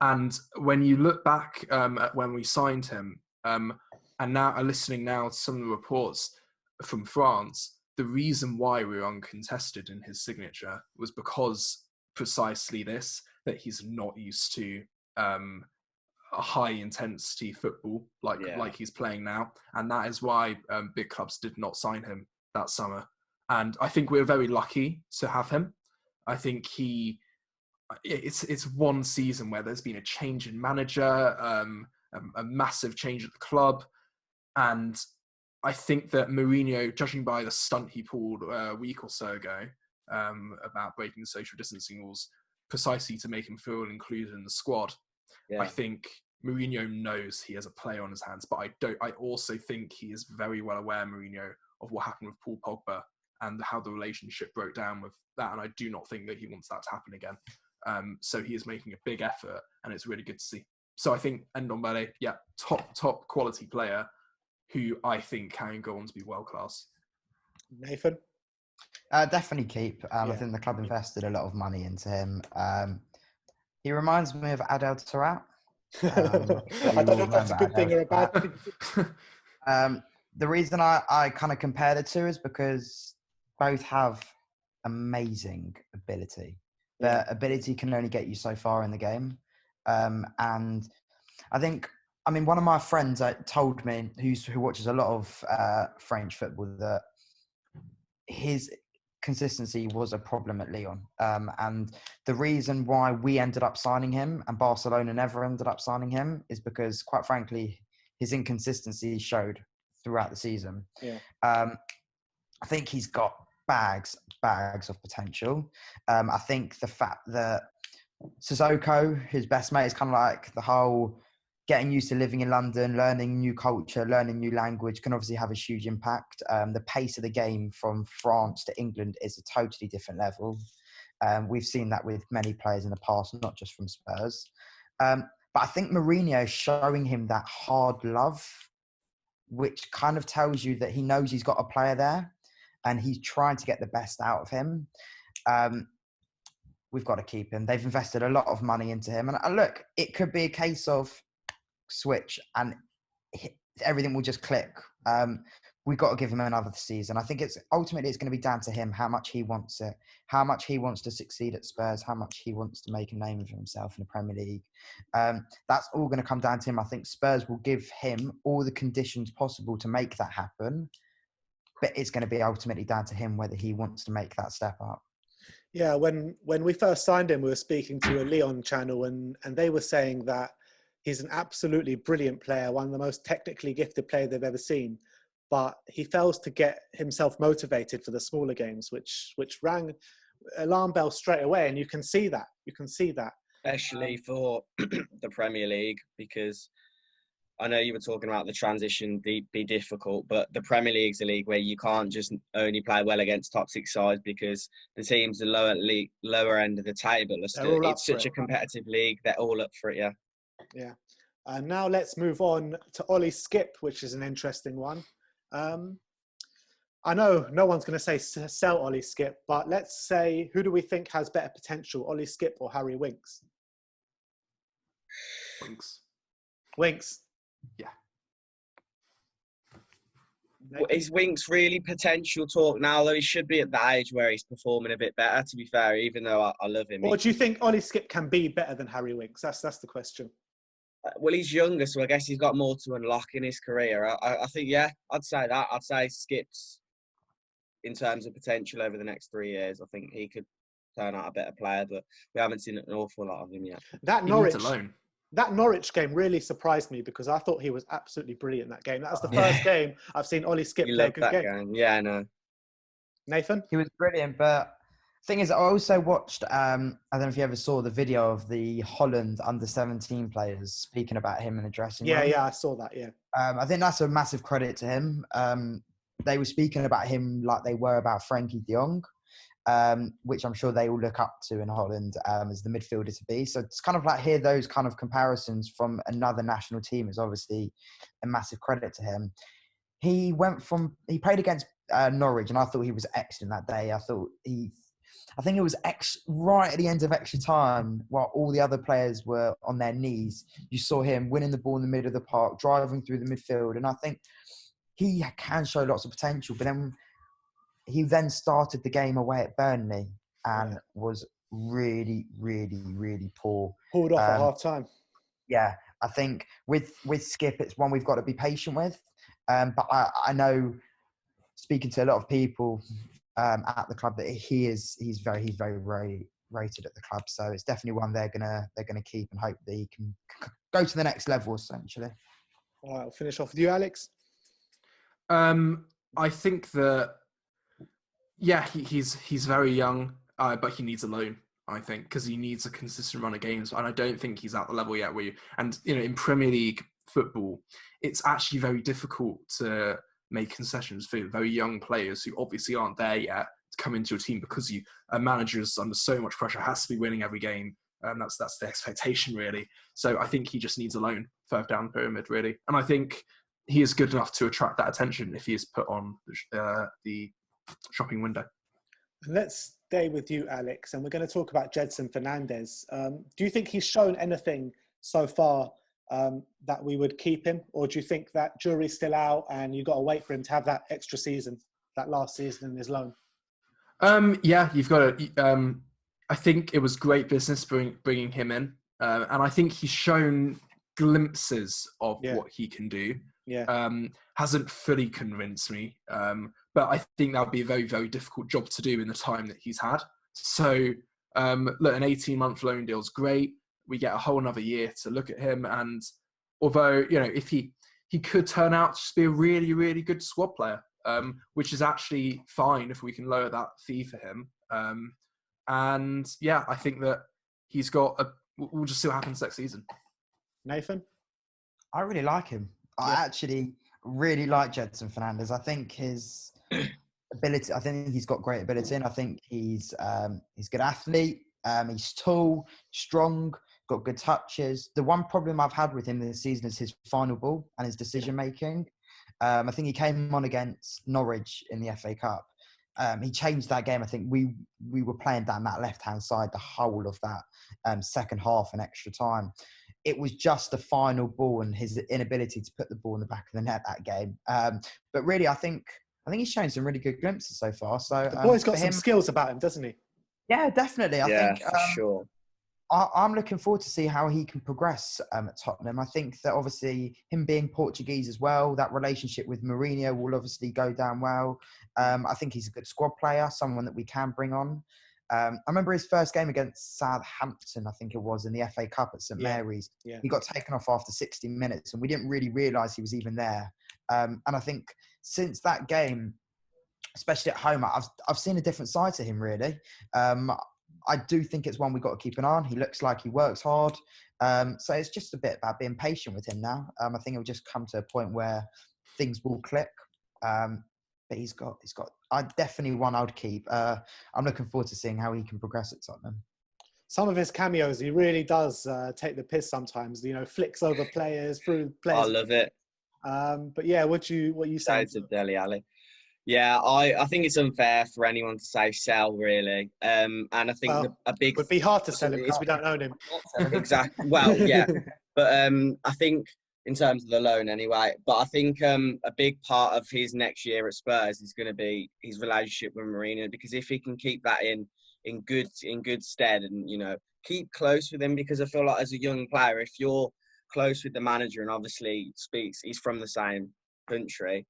And when you look back at when we signed him, and now listening now to some of the reports from France, the reason why we were uncontested in his signature was because precisely this, that he's not used to a high intensity football like he's playing now, and that is why big clubs did not sign him that summer. And I think we're very lucky to have him. I think it's one season where there's been a change in manager, a massive change at the club, and I think that Mourinho, judging by the stunt he pulled a week or so ago about breaking the social distancing rules, precisely to make him feel included in the squad, I think Mourinho knows he has a player on his hands. But I also think he is very well aware, Mourinho, of what happened with Paul Pogba and how the relationship broke down with that. And I do not think that he wants that to happen again. So he is making a big effort, and it's really good to see. So I think Ndombele, top quality player, who I think can go on to be world class. Nathan? Definitely keep. I think the club invested a lot of money into him. He reminds me of Adel Taarabt. I don't know if that's a good thing or a bad thing. The reason I kind of compare the two is because both have amazing ability. Their ability can only get you so far in the game. And I think, one of my friends told me, who watches a lot of French football, that his consistency was a problem at Lyon. And the reason why we ended up signing him and Barcelona never ended up signing him is because, quite frankly, his inconsistency showed throughout the season. I think he's got bags of potential. I think the fact that Sissoko, his best mate, is kind of like the whole getting used to living in London, learning new culture, learning new language can obviously have a huge impact. The pace of the game from France to England is a totally different level. We've seen that with many players in the past, not just from Spurs. But I think Mourinho is showing him that hard love, which kind of tells you that he knows he's got a player there and he's trying to get the best out of him. We've got to keep him. They've invested a lot of money into him. And look, it could be a case of switch and everything will just click. We've got to give him another season. I think it's going to be down to him how much he wants it, how much he wants to succeed at Spurs, how much he wants to make a name for himself in the Premier League. That's all going to come down to him. I think Spurs will give him all the conditions possible to make that happen, but it's going to be ultimately down to him whether he wants to make that step up. Yeah, when we first signed him, we were speaking to a Lyon channel and they were saying that he's an absolutely brilliant player, one of the most technically gifted players they've ever seen. But he fails to get himself motivated for the smaller games, which rang alarm bells straight away. And you can see that. Especially for the Premier League, because I know you were talking about the transition be difficult, but the Premier League's a league where you can't just only play well against top six sides because the teams the lower end of the table it's such a competitive league. They're all up for it, Yeah. Now let's move on to Ollie Skip, which is an interesting one. I know no one's going to say sell Ollie Skip, but let's say, who do we think has better potential, Ollie Skip or Harry Winks? Winks. Yeah. Is Winks really potential talk now, though? He should be at the age where he's performing a bit better, to be fair, even though I love him. Or do you think Ollie Skip can be better than Harry Winks? That's the question. Well, he's younger, so I guess he's got more to unlock in his career. I think, I'd say that. I'd say Skip's, in terms of potential over the next 3 years, I think he could turn out a better player, but we haven't seen an awful lot of him yet. That Norwich game really surprised me because I thought he was absolutely brilliant in that game. That was the first game I've seen Ollie Skip play a good game. Yeah, I know. Nathan? He was brilliant, but thing is, I also watched, I don't know if you ever saw the video of the Holland under-17 players speaking about him in the dressing room. Yeah, I saw that, yeah. I think that's a massive credit to him. They were speaking about him like they were about Frankie de Jong. which I'm sure they all look up to in Holland as the midfielder to be. So it's kind of like hear those kind of comparisons from another national team is obviously a massive credit to him. He played against Norwich, and I thought he was excellent that day. I think it was right at the end of extra time, while all the other players were on their knees. You saw him winning the ball in the middle of the park, driving through the midfield, and I think he can show lots of potential. But then he started the game away at Burnley and was really, really, really poor. Pulled off at half time. Yeah, I think with Skip, it's one we've got to be patient with. But I know, speaking to a lot of people at the club, that he's very rated at the club. So it's definitely one they're gonna keep and hope that he can go to the next level essentially. All right, I'll finish off with you, Alex. I think that he's very young, but he needs a loan. I think because he needs a consistent run of games, and I don't think he's at the level yet. In Premier League football, it's actually very difficult to make concessions for very young players who obviously aren't there yet to come into your team, because a manager is under so much pressure, has to be winning every game. That's the expectation, really. So I think he just needs a loan further down the pyramid, really. And I think he is good enough to attract that attention if he is put on the shopping window. Let's stay with you, Alex, and we're going to talk about Jensen Fernandez. Do you think he's shown anything so far that we would keep him, or do you think that jury's still out and you've got to wait for him to have that extra season, that last season in his loan? You've got to. I think it was great business bringing him in, and I think he's shown glimpses of what he can do. Hasn't fully convinced me, but I think that would be a very, very difficult job to do in the time that he's had. So, look, an 18-month loan deal is great. We get a whole another year to look at him, and although if he could turn out to just be a really, really good squad player, which is actually fine if we can lower that fee for him. I think that he's got we'll just see what happens next season. Nathan? I really like him. I actually really like Jensen Fernandez. I think his ability, I think he's got great ability, and I think he's a good athlete. He's tall, strong, got good touches. The one problem I've had with him this season is his final ball and his decision making. I think he came on against Norwich in the FA Cup. He changed that game. I think we were playing down that left-hand side the whole of that second half and extra time. It was just the final ball and his inability to put the ball in the back of the net that game. But really, I think he's shown some really good glimpses so far. So the boy's got some skills about him, doesn't he? Yeah, definitely. I think for sure. I'm looking forward to see how he can progress at Tottenham. I think that obviously him being Portuguese as well, that relationship with Mourinho will obviously go down well. I think he's a good squad player, someone that we can bring on. I remember his first game against Southampton, I think it was, in the FA Cup at St Mary's. Yeah. He got taken off after 60 minutes and we didn't really realise he was even there. And I think since that game, especially at home, I've seen a different side to him, really. I do think it's one we've got to keep an eye on. He looks like he works hard. So it's just a bit about being patient with him now. I think it'll just come to a point where things will click. But he's got. I definitely one I would keep. I'm looking forward to seeing how he can progress at Tottenham. Some of his cameos, he really does take the piss sometimes. Flicks over players through players. I love it. But yeah, what you say to Dele Alli? Yeah, I think it's unfair for anyone to say sell, really. And I think a big... It would be hard to sell him because we don't own him. Exactly. Well, yeah. But I think in terms of the loan anyway, but I think a big part of his next year at Spurs is going to be his relationship with Mourinho, because if he can keep that in good stead and, keep close with him, because I feel like as a young player, if you're close with the manager and obviously he's from the same country,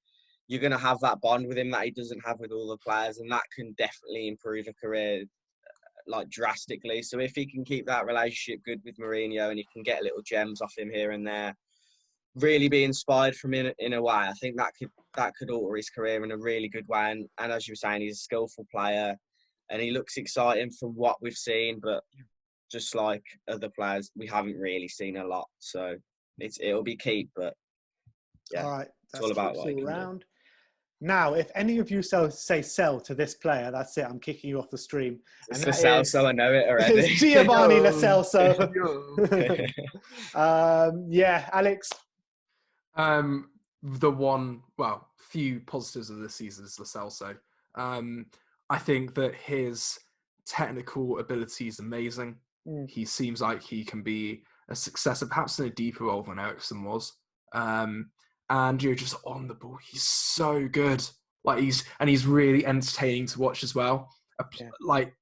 you're going to have that bond with him that he doesn't have with all the players, and that can definitely improve a career drastically. So if he can keep that relationship good with Mourinho and he can get little gems off him here and there, really be inspired from him in a way, I think that could alter his career in a really good way. And as you were saying, he's a skillful player and he looks exciting from what we've seen, but just like other players, we haven't really seen a lot. So it'll be keep, but yeah. All right, it's all about all round. Now, if any of you say sell to this player, that's it. I'm kicking you off the stream. It's And Lo that Celso, I know it already. is Giovanni Lo Yo. Celso. Yo. Yeah, Alex. The one, few positives of this season is Lo Celso. I think that his technical ability is amazing. He seems like he can be a successor, perhaps in a deeper role than Eriksen was. And you're just on the ball. He's so good. He's really entertaining to watch as well. Like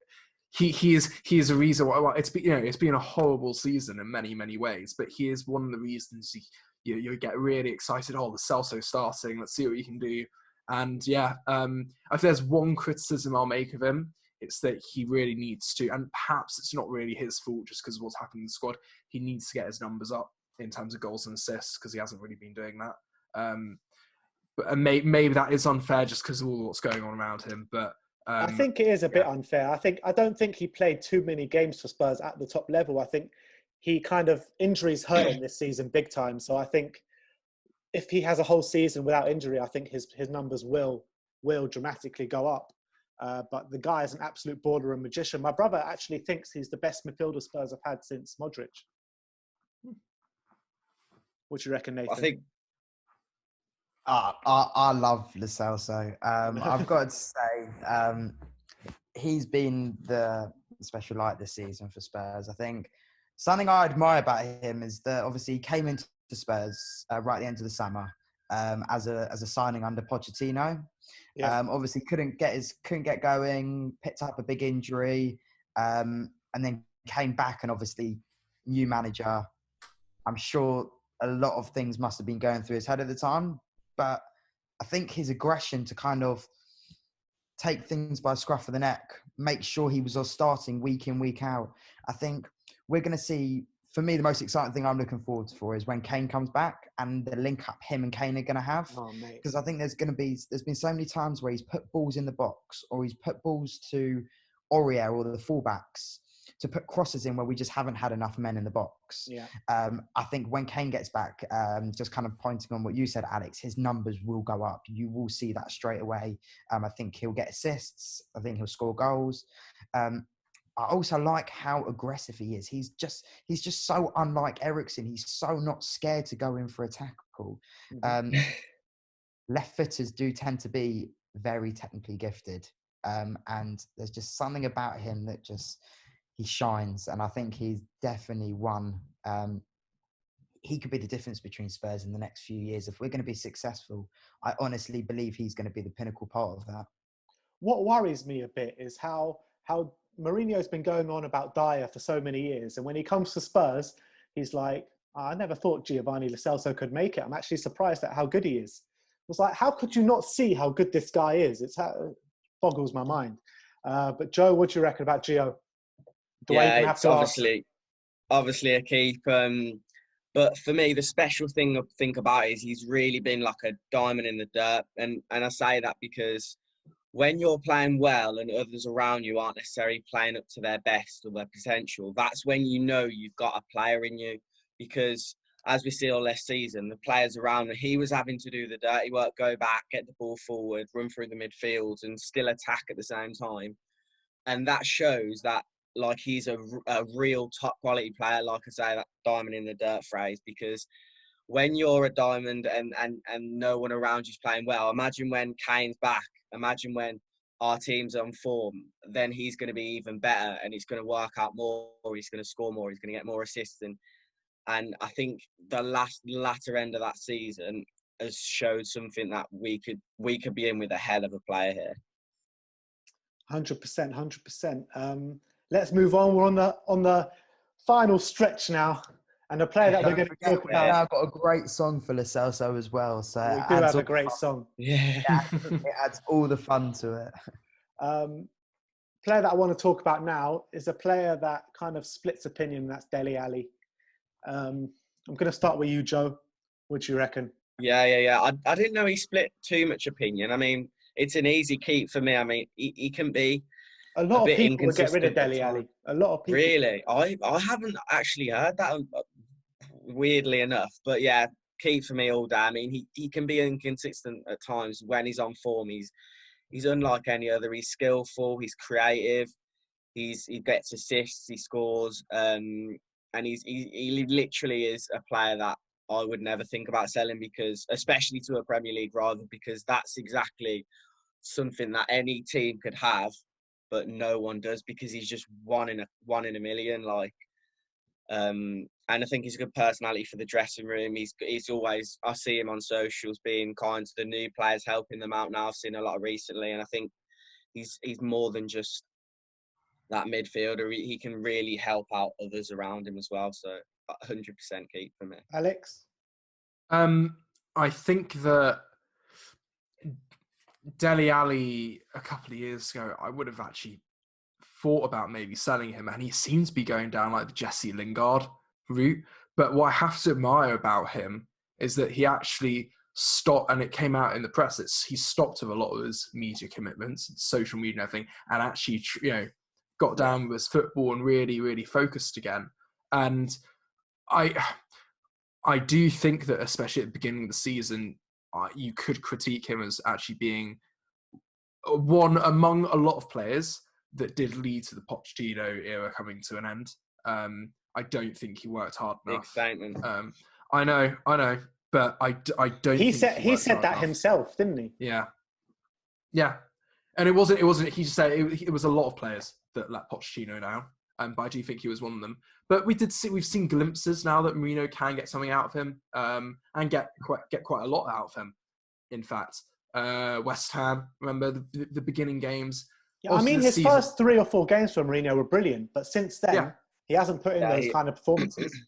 he is a reason why it's been a horrible season in many ways, but he is one of the reasons you get really excited. Oh, the Celso starting. Let's see what he can do. And if there's one criticism I'll make of him, it's that he really needs to, and perhaps it's not really his fault just because of what's happened in the squad. He needs to get his numbers up in terms of goals and assists because he hasn't really been doing that. But maybe that is unfair just because of all what's going on around him. But I think it is a bit unfair. I don't think he played too many games for Spurs at the top level. I think he kind of injuries hurt him this season big time. So I think if he has a whole season without injury, I think his numbers will dramatically go up. But the guy is an absolute border and magician. My brother actually thinks he's the best midfielder Spurs have had since Modric. What do you reckon, Nathan? I think I love Lo Celso. I've got to say, he's been the special light this season for Spurs. I think something I admire about him is that obviously he came into Spurs right at the end of the summer as a signing under Pochettino. Yeah. Obviously couldn't get going, picked up a big injury, and then came back, and obviously new manager. I'm sure a lot of things must have been going through his head at the time, but I think his aggression to kind of take things by the scruff of the neck, make sure he was starting week in, week out. I think we're going to see, for me, the most exciting thing I'm looking forward for is when Kane comes back and the link up him and Kane are going to have. Because I think there's been so many times where he's put balls in the box or he's put balls to Aurier or the fullbacks to put crosses in where we just haven't had enough men in the box. Yeah. I think when Kane gets back, just kind of pointing on what you said, Alex, his numbers will go up. You will see that straight away. I think he'll get assists. I think he'll score goals. I also like how aggressive he is. He's just so unlike Eriksen. He's so not scared to go in for a tackle. Left footers do tend to be very technically gifted. And there's just something about him that he shines. And I think he's definitely one. He could be the difference between Spurs in the next few years. If we're going to be successful, I honestly believe he's going to be the pinnacle part of that. What worries me a bit is how Mourinho's been going on about Dyer for so many years. And when he comes to Spurs, he's like, I never thought Giovanni Lo Celso could make it. I'm actually surprised at how good he is. It was like, how could you not see how good this guy is? It boggles my mind. But Joe, what do you reckon about Gio? It's obviously a keep. But for me, the special thing I think about is he's really been like a diamond in the dirt. And I say that because when you're playing well and others around you aren't necessarily playing up to their best or their potential, that's when you know you've got a player in you. Because as we see all this season, the players around him, he was having to do the dirty work, go back, get the ball forward, run through the midfield and still attack at the same time. And that shows that like he's a real top quality player, like I say, that diamond in the dirt phrase, because when you're a diamond and no one around you's playing well, imagine when Kane's back, imagine when our team's on form, then he's going to be even better and he's going to work out more, he's going to score more, he's going to get more assists. And I think the latter end of that season has showed something that we could be in with a hell of a player here. 100%. Let's move on. We're on the final stretch now, and the player that we're going to talk about. I've got a great song for Lo Celso as well. So we do have a great song. Yeah, it adds all the fun to it. Player that I want to talk about now is a player that kind of splits opinion. That's Dele Alli. I'm going to start with you, Joe. What do you reckon? Yeah. I didn't know he split too much opinion. I mean, it's an easy keep for me. I mean, he can be a lot of people would get rid of Dele Alli. A lot of people. Really? I haven't actually heard that, weirdly enough. But yeah, Keep for me all day. I mean, he can be inconsistent at times. When he's on form, he's unlike any other. He's skillful, he's creative, he gets assists, he scores, and he literally is a player that I would never think about selling, because, especially to a Premier League rival, because that's exactly something that any team could have, but no one does, because he's just one in a million. Like, and I think he's a good personality for the dressing room. He's always, I see him on socials being kind to the new players, helping them out now. I've seen a lot recently, and I think he's more than just that midfielder. He can really help out others around him as well. So 100% keep for me. Alex? I think that Dele Alli a couple of years ago, I would have actually thought about maybe selling him, and he seems to be going down like the Jesse Lingard route. But what I have to admire about him is that he actually stopped, and it came out in the press, he stopped with a lot of his media commitments, social media and everything, and actually, got down with his football and really, really focused again. And I do think that, especially at the beginning of the season, you could critique him as actually being one among a lot of players that did lead to the Pochettino era coming to an end. I don't think he worked hard enough. Big statement. I know, but I don't. He think he said that enough. himself, didn't he? Yeah, and it wasn't. He just said it was a lot of players that let Pochettino down. But I do think he was one of them. But we've seen glimpses now that Mourinho can get something out of him, and get quite a lot out of him. In fact, West Ham, remember the beginning games. Yeah, I mean, his first 3 or 4 games for Mourinho were brilliant, but since then, he hasn't put in those kind of performances.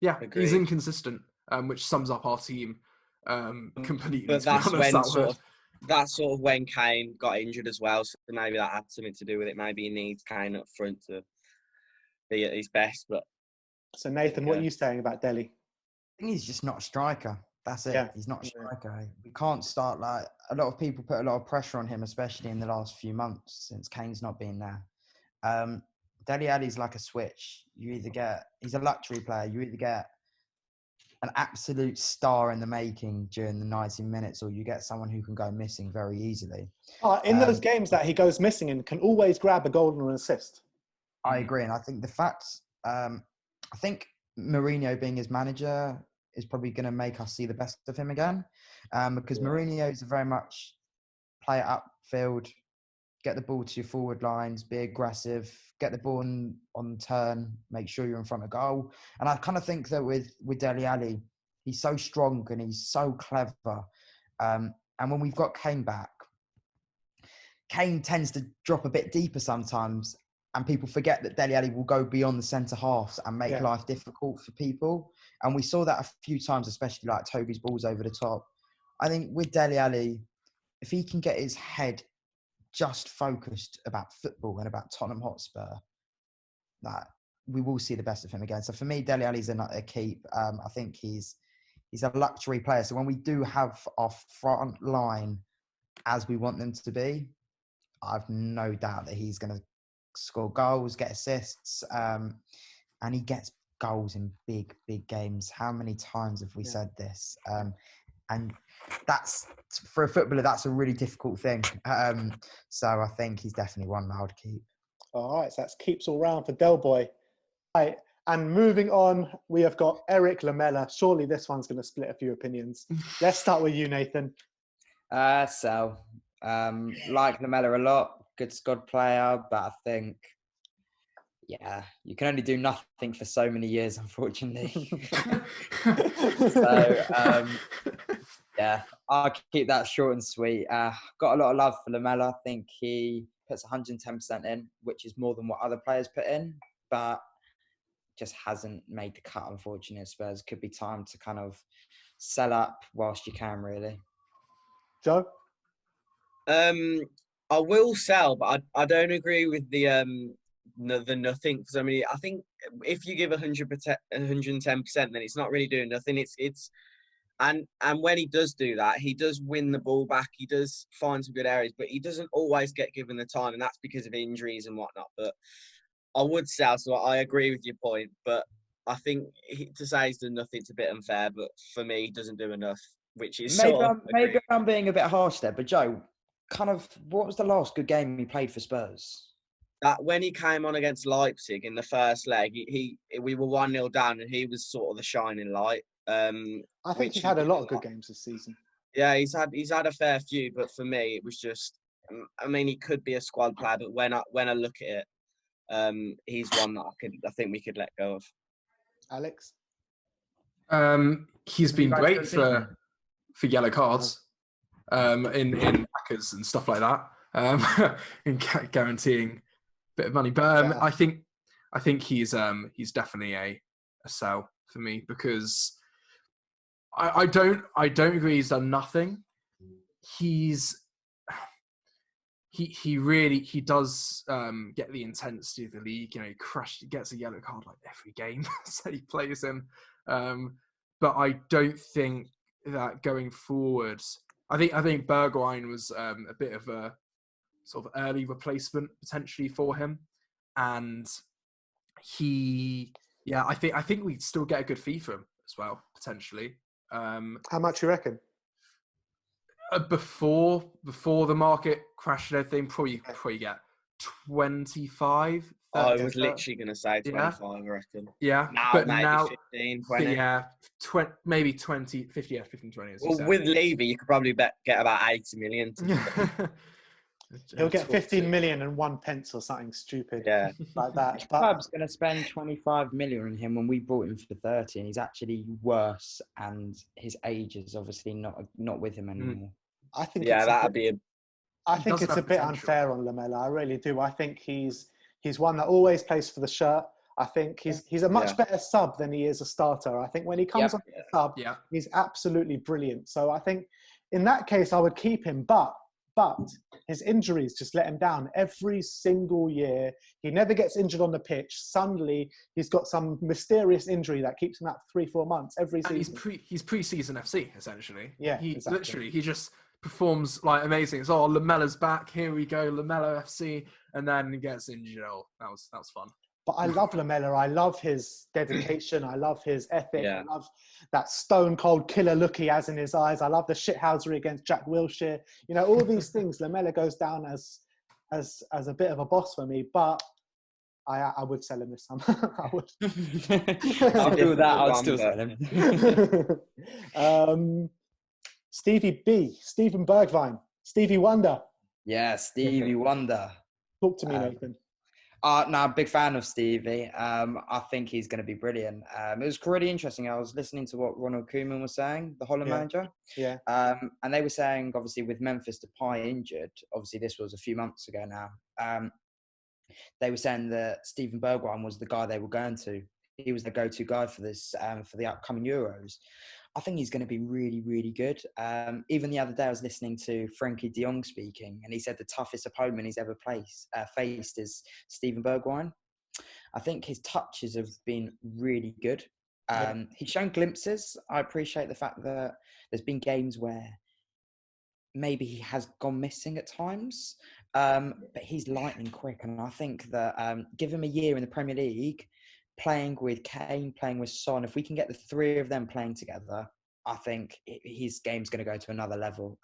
Yeah, Agreed. He's inconsistent, which sums up our team completely. But that's when Kane got injured as well, so maybe that had something to do with it. Maybe he needs Kane up front to be at his best. But so Nathan, what are you saying about Dele? I think he's just not a striker. That's it. Yeah. He's not a striker. We can't start like a lot of people put a lot of pressure on him, especially in the last few months since Kane's not been there. Dele Alli's like a switch. He's a luxury player. You either get an absolute star in the making during the 90 minutes, or you get someone who can go missing very easily. In those games that he goes missing in, can always grab a goal and an assist. I agree, and I think the facts. I think Mourinho being his manager is probably going to make us see the best of him again, because Mourinho is very much play it upfield, get the ball to your forward lines, be aggressive, get the ball on turn, make sure you're in front of goal. And I kind of think that with Dele Alli, he's so strong and he's so clever. And when we've got Kane back, Kane tends to drop a bit deeper sometimes, and people forget that Dele Alli will go beyond the centre halves and make life difficult for people. And we saw that a few times, especially like Toby's balls over the top. I think with Dele Alli, if he can get his head just focused about football and about Tottenham Hotspur, that we will see the best of him again. So for me, Dele Alli's a keep. I think he's a luxury player. So when we do have our front line as we want them to be, I've no doubt that he's going to score goals, get assists, and he gets goals in big games. How many times have we said this? And that's, for a footballer, that's a really difficult thing. So I think he's definitely one that I would keep. All right, so that's keeps all round for Del Boy. Right, and moving on, we have got Eric Lamella. Surely this one's going to split a few opinions. Let's start with you, Nathan. Like Lamella a lot, good squad player, but I think, you can only do nothing for so many years, unfortunately. I'll keep that short and sweet. Got a lot of love for Lamella. I think he puts 110% in, which is more than what other players put in, but just hasn't made the cut, unfortunately. Spurs could be time to kind of sell up whilst you can, really. Joe? I will sell, but I don't agree with the nothing. Because I mean, I think if you give 110%, then it's not really doing nothing. And when he does do that, he does win the ball back. He does find some good areas, but he doesn't always get given the time, and that's because of injuries and whatnot. But I would sell, so I agree with your point. But I think to say he's done nothing's a bit unfair, but for me, he doesn't do enough, which is maybe I'm being a bit harsh there. But Joe, kind of, what was the last good game he played for Spurs? That when he came on against Leipzig in the first leg, we were 1-0 down, and he was sort of the shining light. I think he's had a lot of good games this season. Yeah, he's had a fair few, but for me, it was just. I mean, he could be a squad player, but when I look at it, he's one that I think we could let go of. Alex, he's been great for yellow cards, in backers and stuff like that, in guaranteeing a bit of money. But I think he's definitely a sell for me, because I don't agree he's done nothing. He does get the intensity of the league. You know, he gets a yellow card like every game that he plays in. But I don't think that going forward. I think Bergwijn was a bit of a sort of early replacement potentially for him, and I think we'd still get a good fee for him as well potentially. how much you reckon? Before the market crashed and everything, probably get 25. 30, I was literally going to say 25, I reckon. Yeah, but now 15, 20. Yeah, maybe 20, 50, yeah, 15, 20. Well, with Levy, you could probably get about 80 million. He'll get 15 million and 1 pence or something stupid like that. The club's going to spend 25 million on him when we bought him for 30, and he's actually worse, and his age is obviously not with him anymore. I think that'd be I think it's a bit unfair on Lamella. I really do. I think he's one that always plays for the shirt. I think he's a much better sub than he is a starter. I think when he comes on the sub, he's absolutely brilliant. So I think in that case, I would keep him. But his injuries just let him down every single year. He never gets injured on the pitch. Suddenly, he's got some mysterious injury that keeps him out 3-4 months every season. And he's pre-season FC, essentially. Yeah, exactly. Literally, he just performs like amazing. It's Lamella's back. Here we go, Lamella FC, and then he gets injured. Oh, that was fun. But I love Lamella. I love his dedication. I love his ethic. I love that stone cold killer look he has in his eyes. I love the shithousery against Jack Wilshere. You know, all these things. Lamella goes down as a bit of a boss for me. But I would sell him this summer. I would. I'll do that. I'll still sell him. Stevie B, Steven Bergwijn, Stevie Wonder. Yeah, Stevie Wonder. Talk to me, Nathan. No, big fan of Stevie. I think he's going to be brilliant. It was really interesting. I was listening to what Ronald Koeman was saying, the Holland manager. Yeah. And they were saying, obviously, with Memphis Depay injured, obviously this was a few months ago now, they were saying that Steven Bergwijn was the guy they were going to. He was the go-to guy for this, for the upcoming Euros. I think he's going to be really, really good. Even the other day, I was listening to Frankie de Jong speaking, and he said the toughest opponent he's ever faced is Steven Bergwijn. I think his touches have been really good. He's shown glimpses. I appreciate the fact that there's been games where maybe he has gone missing at times, but he's lightning quick. And I think that give him a year in the Premier League, playing with Kane, playing with Son, if we can get the three of them playing together, I think his game's going to go to another level.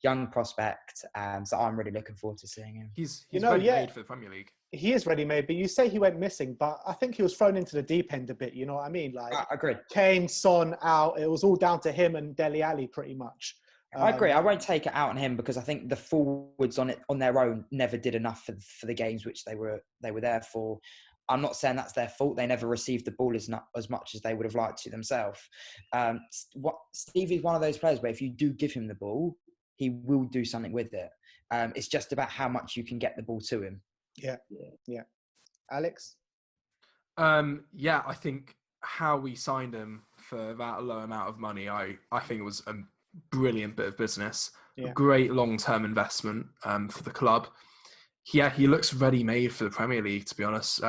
Young prospect, so I'm really looking forward to seeing him. He's ready-made for the Premier League. He is ready-made, but you say he went missing, but I think he was thrown into the deep end a bit, you know what I mean? Like, I agree. Kane, Son out, it was all down to him and Dele Alli pretty much. I agree. I won't take it out on him because I think the forwards on their own never did enough for the games which they were there for. I'm not saying that's their fault. They never received the ball as much as they would have liked to themselves. Stevie's one of those players where if you do give him the ball, he will do something with it. It's just about how much you can get the ball to him. Yeah. Alex? I think how we signed him for that low amount of money, I think it was a brilliant bit of business. A great long-term investment for the club. Yeah, he looks ready-made for the Premier League, to be honest.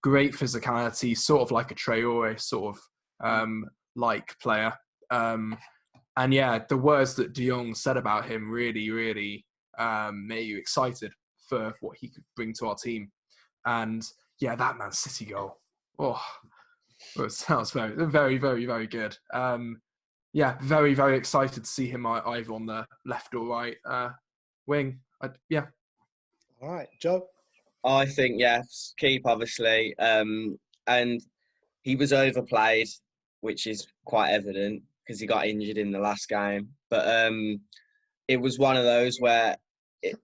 Great physicality, sort of like a Traore sort of like player. And the words that De Jong said about him really, really made you excited for what he could bring to our team. And that Man City goal. Oh, Well, it sounds very, very, very, very good. Yeah, very, very excited to see him either on the left or right wing. Yeah. All right, Joe. I think yes, keep obviously, and he was overplayed, which is quite evident because he got injured in the last game. But it was one of those where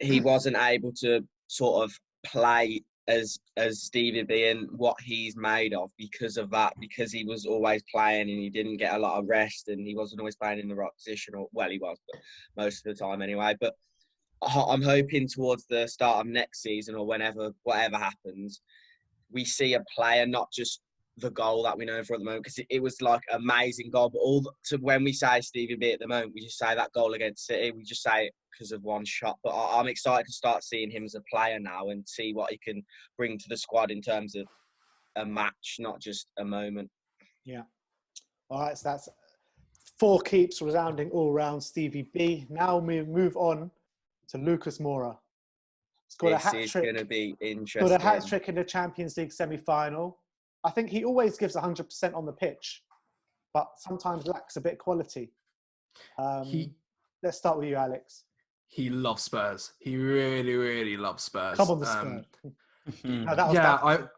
he wasn't able to sort of play as Stevie being what he's made of because of that, because he was always playing and he didn't get a lot of rest and he wasn't always playing in the right position, or well, he was, but most of the time anyway. But I'm hoping towards the start of next season or whatever happens, we see a player, not just the goal that we know for at the moment, because it was like amazing goal. But when we say Stevie B at the moment, we just say that goal against City. We just say it because of one shot. But I'm excited to start seeing him as a player now and see what he can bring to the squad in terms of a match, not just a moment. Yeah. All right, so that's 4 keeps resounding all round Stevie B. Now we move on to Lucas Moura. Scored a hat trick. This is going to be interesting. Scored a hat trick in the Champions League semi-final. I think he always gives 100% on the pitch, but sometimes lacks a bit of quality. Let's start with you, Alex. He loves Spurs. He really, really loves Spurs. Come on, the Spurs.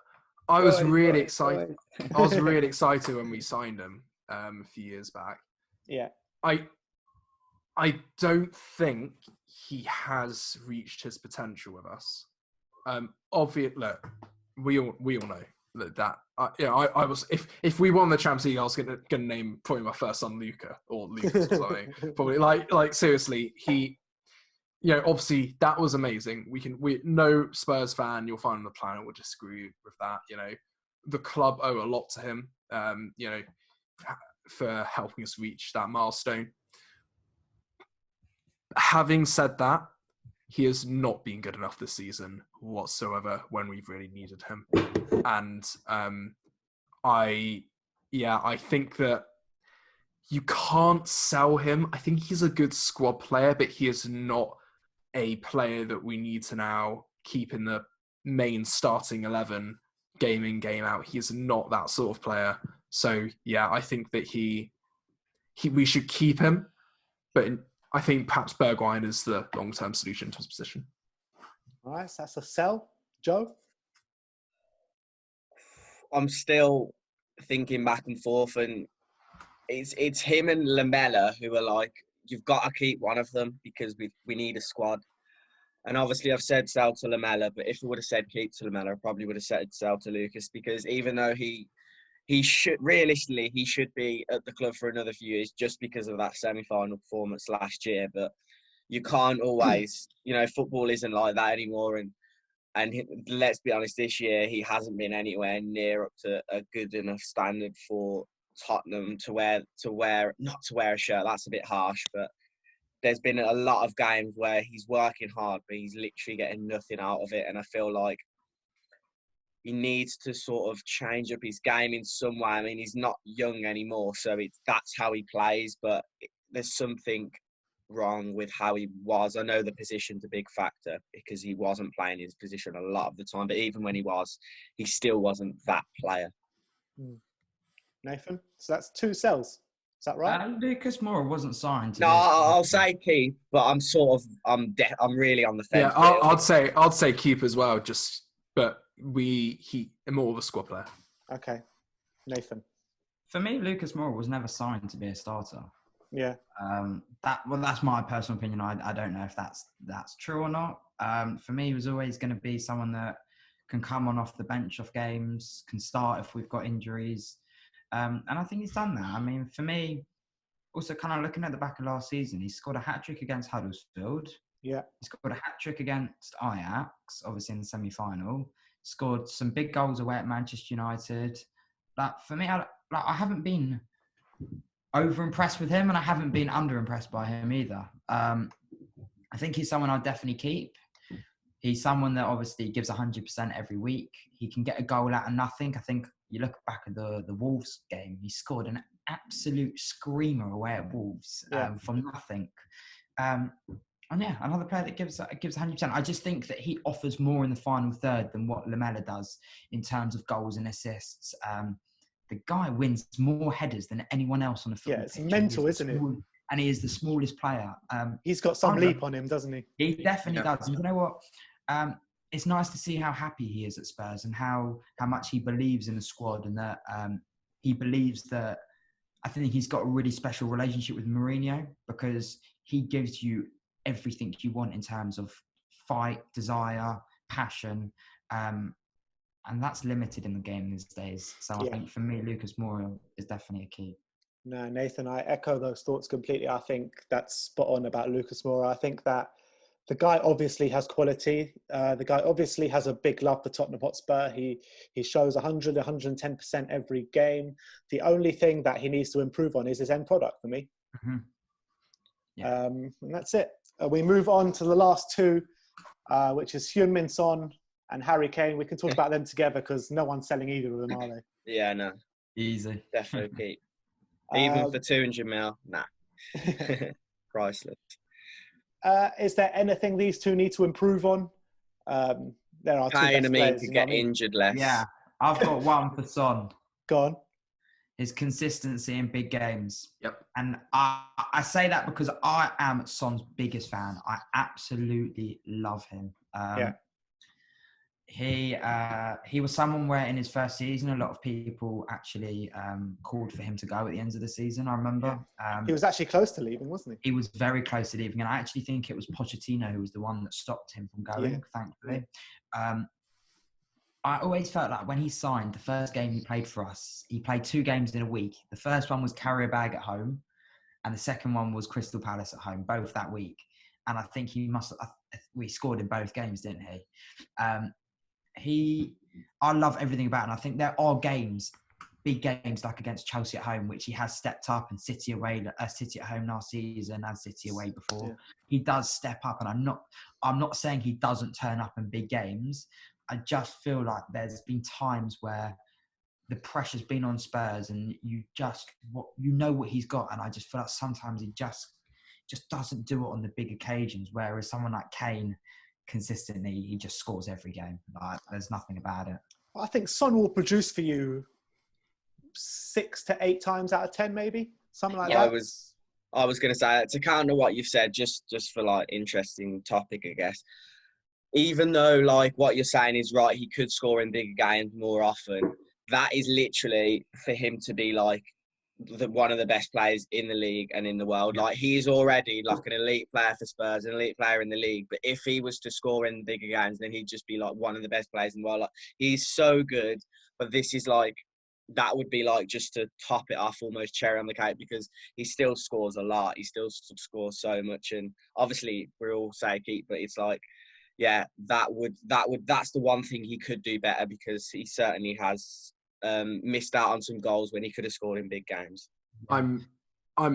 I was really excited. I was really excited when we signed him a few years back. Yeah. I don't think he has reached his potential with us. Obviously, look, we all know that. I was if we won the Champions League, I was gonna name probably my first son Luca or Lucas or something. Probably like seriously, he. Obviously that was amazing. We no Spurs fan you'll find on the planet will disagree with that. The club owe a lot to him. For helping us reach that milestone. Having said that, he has not been good enough this season whatsoever when we've really needed him. And I think that you can't sell him. I think he's a good squad player, but he is not a player that we need to now keep in the main starting 11 game in, game out. He's not that sort of player. So, yeah, I think that we should keep him, but I think perhaps Bergwijn is the long-term solution to his position. All right, so that's a sell. Joe? I'm still thinking back and forth, and it's him and Lamella who are like, you've got to keep one of them because we need a squad. And obviously I've said sell to Lamella, but if I would have said keep to Lamella, I probably would have said sell to Lucas, because even though he should be at the club for another few years just because of that semi-final performance last year. But you can't always, football isn't like that anymore. And let's be honest, this year he hasn't been anywhere near up to a good enough standard for Tottenham to wear not to wear a shirt. That's a bit harsh, but there's been a lot of games where he's working hard, but he's literally getting nothing out of it. And I feel like he needs to sort of change up his game in some way. I mean, he's not young anymore, so that's how he plays, but there's something wrong with how he was. I know the position's a big factor because he wasn't playing his position a lot of the time, but even when he was, he still wasn't that player. Nathan? So that's 2 sells. Is that right? Lucas Moura wasn't signed. I'll say keep, but I'm really on the fence. Yeah, I'd say keep as well. But he more of a squad player. Okay, Nathan. For me, Lucas Moura was never signed to be a starter. Yeah. That's my personal opinion. I don't know if that's true or not. For me, he was always going to be someone that can come on off the bench of games, can start if we've got injuries. And I think he's done that. I mean, for me, also kind of looking at the back of last season, he scored a hat-trick against Huddersfield. Yeah. He scored a hat-trick against Ajax, obviously in the semi-final. Scored some big goals away at Manchester United. But for me, I haven't been over-impressed with him, and I haven't been under-impressed by him either. I think he's someone I'll definitely keep. He's someone that obviously gives 100% every week. He can get a goal out of nothing. I think you look back at the Wolves game, he scored an absolute screamer away at Wolves from nothing. And yeah, another player that gives 100%. I just think that he offers more in the final third than what Lamella does in terms of goals and assists. the guy wins more headers than anyone else on the football it's pitch. mental, isn't it? And he is the smallest player. He's got some leap on him, doesn't he? He definitely does. And you know what? It's nice to see how happy he is at Spurs and how much he believes in the squad, and that he believes that. I think he's got a really special relationship with Mourinho, because he gives you everything you want in terms of fight, desire, passion, and that's limited in the game these days. So I think for me, Lucas Moura is definitely a key. No, Nathan, I echo those thoughts completely. I think that's spot on about Lucas Moura. I think that the guy obviously has quality. The guy obviously has a big love for Tottenham Hotspur. He shows 100, 110% every game. The only thing that he needs to improve on is his end product for me. Mm-hmm. Yeah. And that's it. We move on to the last two, which is Heung-min Son and Harry Kane. We can talk about them together because no one's selling either of them, are they? Yeah, no. Easy. Definitely keep. Even for 200 mil, nah. Priceless. Is there anything these two need to improve on? There are Kane, two best players, could get injured less. Yeah, I've got one for Son. Go on. His consistency in big games. Yep. And I say that because I am Son's biggest fan. I absolutely love him. He was someone where in his first season, a lot of people actually called for him to go at the end of the season. I remember. He was actually close to leaving, wasn't he? He was very close to leaving. And I actually think it was Pochettino who was the one that stopped him from going, thankfully. I always felt like when he signed, the first game he played for us, he played 2 games in a week. The first one was Karabag at home, and the second one was Crystal Palace at home, both that week. And I think we scored in both games, didn't he? I love everything about him. I think there are games, big games like against Chelsea at home, which he has stepped up, and City at home last season and City away before. He does step up, and I'm not saying he doesn't turn up in big games. I just feel like there's been times where the pressure's been on Spurs, and you know what he's got, and I just feel like sometimes he just doesn't do it on the big occasions. Whereas someone like Kane, consistently, he just scores every game. Like, there's nothing about it. I think Son will produce for you 6 to 8 times out of 10, maybe something like that. I was going to say, to counter what you've said, just for like interesting topic, I guess. Even though like what you're saying is right, he could score in bigger games more often. That is literally for him to be like one of the best players in the league and in the world. Like, he is already like an elite player for Spurs, an elite player in the league. But if he was to score in bigger games, then he'd just be like one of the best players in the world. Like, he's so good. But this is like, that would be like just to top it off, almost cherry on the cake, because he still scores a lot. He still scores so much. And obviously we all say keep, but it's like, yeah, that's the one thing he could do better, because he certainly has missed out on some goals when he could have scored in big games. I'm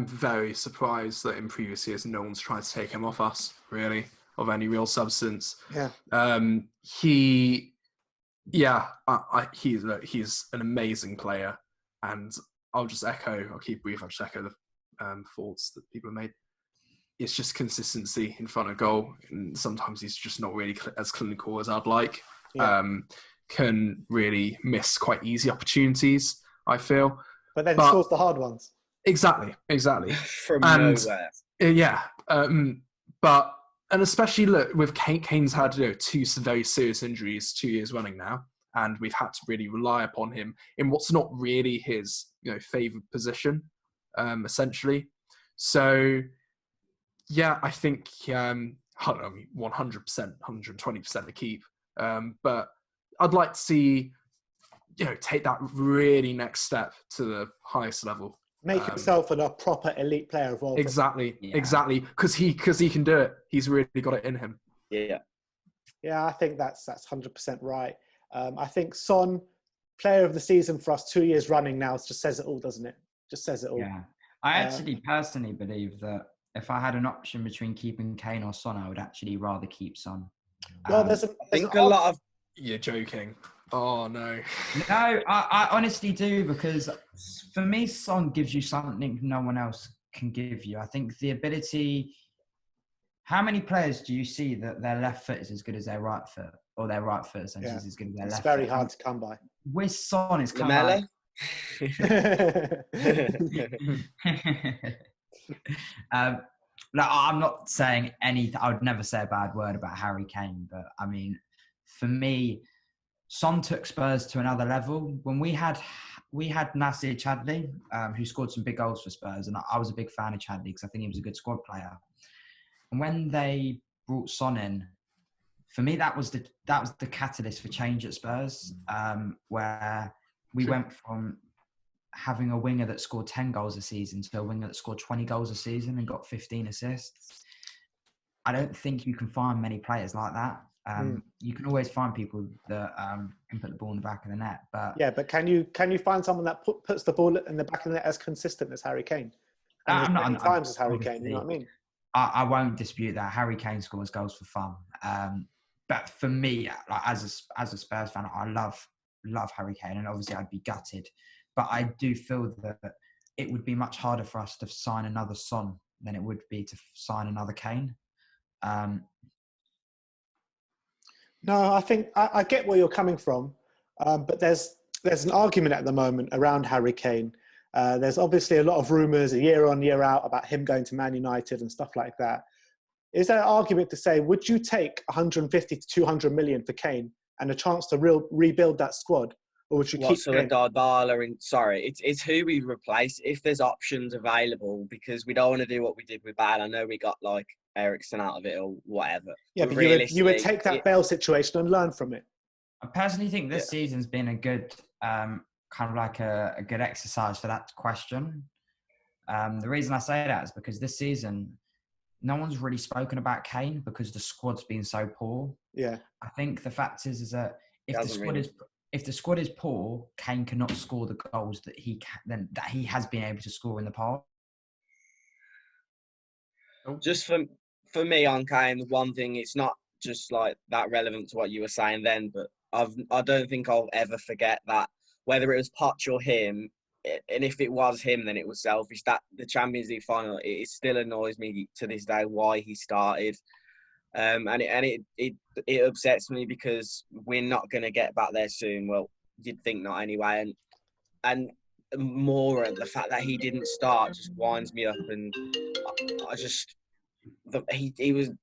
very surprised that in previous years no one's tried to take him off us, really, of any real substance. He's an amazing player, and I'll keep brief, I'll just echo the thoughts that people have made. It's just consistency in front of goal, and sometimes he's just not really as clinical as I'd like. Can really miss quite easy opportunities, I feel. But scores the hard ones. Exactly. From nowhere. And especially look, with Kane's had 2 very serious injuries 2 years running now, and we've had to really rely upon him in what's not really his favoured position, essentially. So yeah, I think 100%, 120% to keep. But I'd like to see take that really next step to the highest level. Make himself a proper elite player of all. Exactly. Because he can do it. He's really got it in him. Yeah, I think that's 100% right. I think Son, player of the season for us 2 years running now, just says it all, doesn't it? Just says it all. Yeah, I actually personally believe that if I had an option between keeping Kane or Son, I would actually rather keep Son. Well, I think a lot of... You're joking. Oh, no. No, I honestly do, because for me, Son gives you something no one else can give you. I think the ability... How many players do you see that their left foot is as good as their right foot? Or their right foot essentially is as good as their left foot? It's very hard to come by. With Son, it's kind Lamella? of like... No, I'm not saying anything. I would never say a bad word about Harry Kane, but I mean, for me, Son took Spurs to another level. When we had Nasir Chadli, who scored some big goals for Spurs, and I was a big fan of Chadli because I think he was a good squad player. And when they brought Son in, for me, that was the catalyst for change at Spurs, where we went from having a winger that scored 10 goals a season to a winger that scored 20 goals a season and got 15 assists. I don't think you can find many players like that. You can always find people that can put the ball in the back of the net. But yeah, but can you find someone that puts the ball in the back of the net as consistent as Harry Kane? And as many times as Harry Kane, you know what I mean? I won't dispute that. Harry Kane scores goals for fun. But for me, like, as a Spurs fan, I love Harry Kane, and obviously I'd be gutted. But I do feel that it would be much harder for us to sign another Son than it would be to sign another Kane. No, I think I get where you're coming from, but there's an argument at the moment around Harry Kane. There's obviously a lot of rumours year on, year out about him going to Man United and stuff like that. Is there an argument to say, would you take 150 to 200 million for Kane and a chance to rebuild that squad? Or would you keep Kane? It's who we replace if there's options available, because we don't want to do what we did with Bale. I know we got like Ericsson out of it or whatever. Yeah, but you would take that Bale situation and learn from it. I personally think this season's been a good, kind of like a good exercise for that question. The reason I say that is because this season, no one's really spoken about Kane because the squad's been so poor. Yeah. I think the fact is that if the squad is poor, Kane cannot score the goals that he has been able to score in the past. Just for me on Kane, the one thing, it's not just like that relevant to what you were saying then, but I don't think I'll ever forget that, whether it was Poch or him, and if it was him, then it was selfish. That the Champions League final, it still annoys me to this day why he started, and it upsets me because we're not going to get back there soon. Well, you'd think not anyway, and more the fact that he didn't start just winds me up, and I just.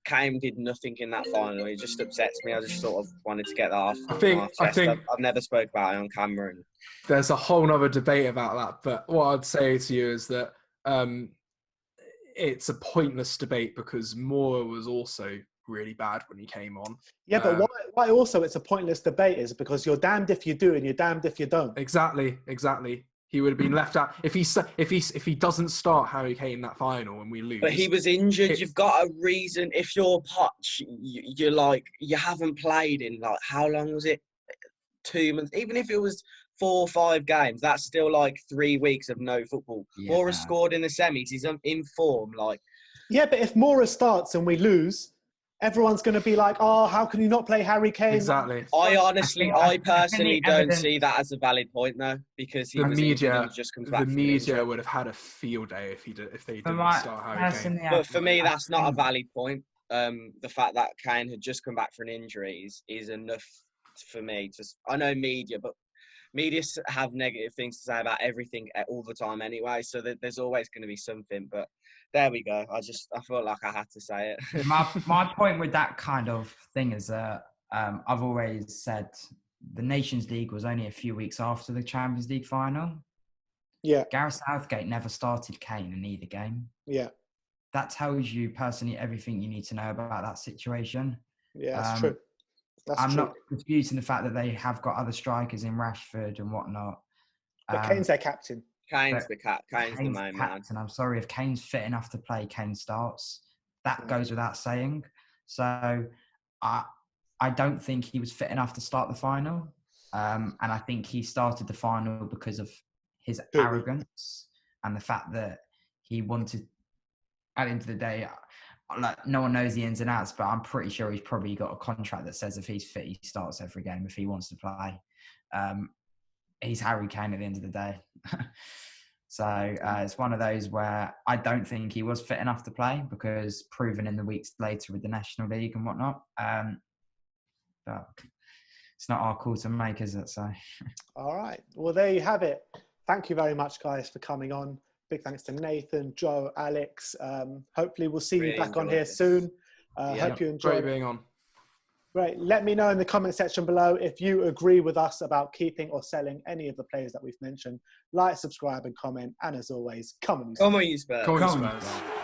Kane did nothing in that final. It just upsets me. I just sort of wanted to get that off. I think I've never spoke about it on camera. And there's a whole other debate about that. But what I'd say to you is that it's a pointless debate because Moore was also really bad when he came on. Yeah, but why also it's a pointless debate is because you're damned if you do and you're damned if you don't. Exactly. He would have been left out if he doesn't start Harry Kane in that final and we lose. But he was injured. You've got a reason. If you're Poch, you're like, you haven't played in like, how long was it? 2 months. Even if it was 4 or 5 games, that's still like 3 weeks of no football. Yeah. Moura scored in the semis. He's in form. Like, yeah, but if Moura starts and we lose, everyone's going to be like, oh, how can you not play Harry Kane? Exactly. I personally don't see that as a valid point, though, because the media would have had a field day if they didn't start Harry Kane. But for me, that's not a valid point. The fact that Kane had just come back from an injury is enough for me. I know media, but media have negative things to say about everything all the time anyway, so there's always going to be something, but there we go. I felt like I had to say it. my point with that kind of thing is that I've always said the Nations League was only a few weeks after the Champions League final. Yeah. Gareth Southgate never started Kane in either game. Yeah. That tells you personally everything you need to know about that situation. Yeah, that's true. I'm not disputing the fact that they have got other strikers in Rashford and whatnot. But Kane's their captain. Kane's the main man. I'm sorry, if Kane's fit enough to play, Kane starts. That goes without saying. So I don't think he was fit enough to start the final. And I think he started the final because of his arrogance and the fact that he wanted, at the end of the day, like, no one knows the ins and outs, but I'm pretty sure he's probably got a contract that says if he's fit, he starts every game if he wants to play. He's Harry Kane at the end of the day. So it's one of those where I don't think he was fit enough to play because proven in the weeks later with the National League and whatnot. But it's not our call to make, is it? So. All right. Well, there you have it. Thank you very much, guys, for coming on. Big thanks to Nathan, Joe, Alex. Hopefully we'll see you back on here soon. Hope you enjoyed. Great being on. Great. Let me know in the comment section below if you agree with us about keeping or selling any of the players that we've mentioned. Like, subscribe, and comment. And as always, come on, you Spurs. Come on, you Spurs. Come on, you Spurs.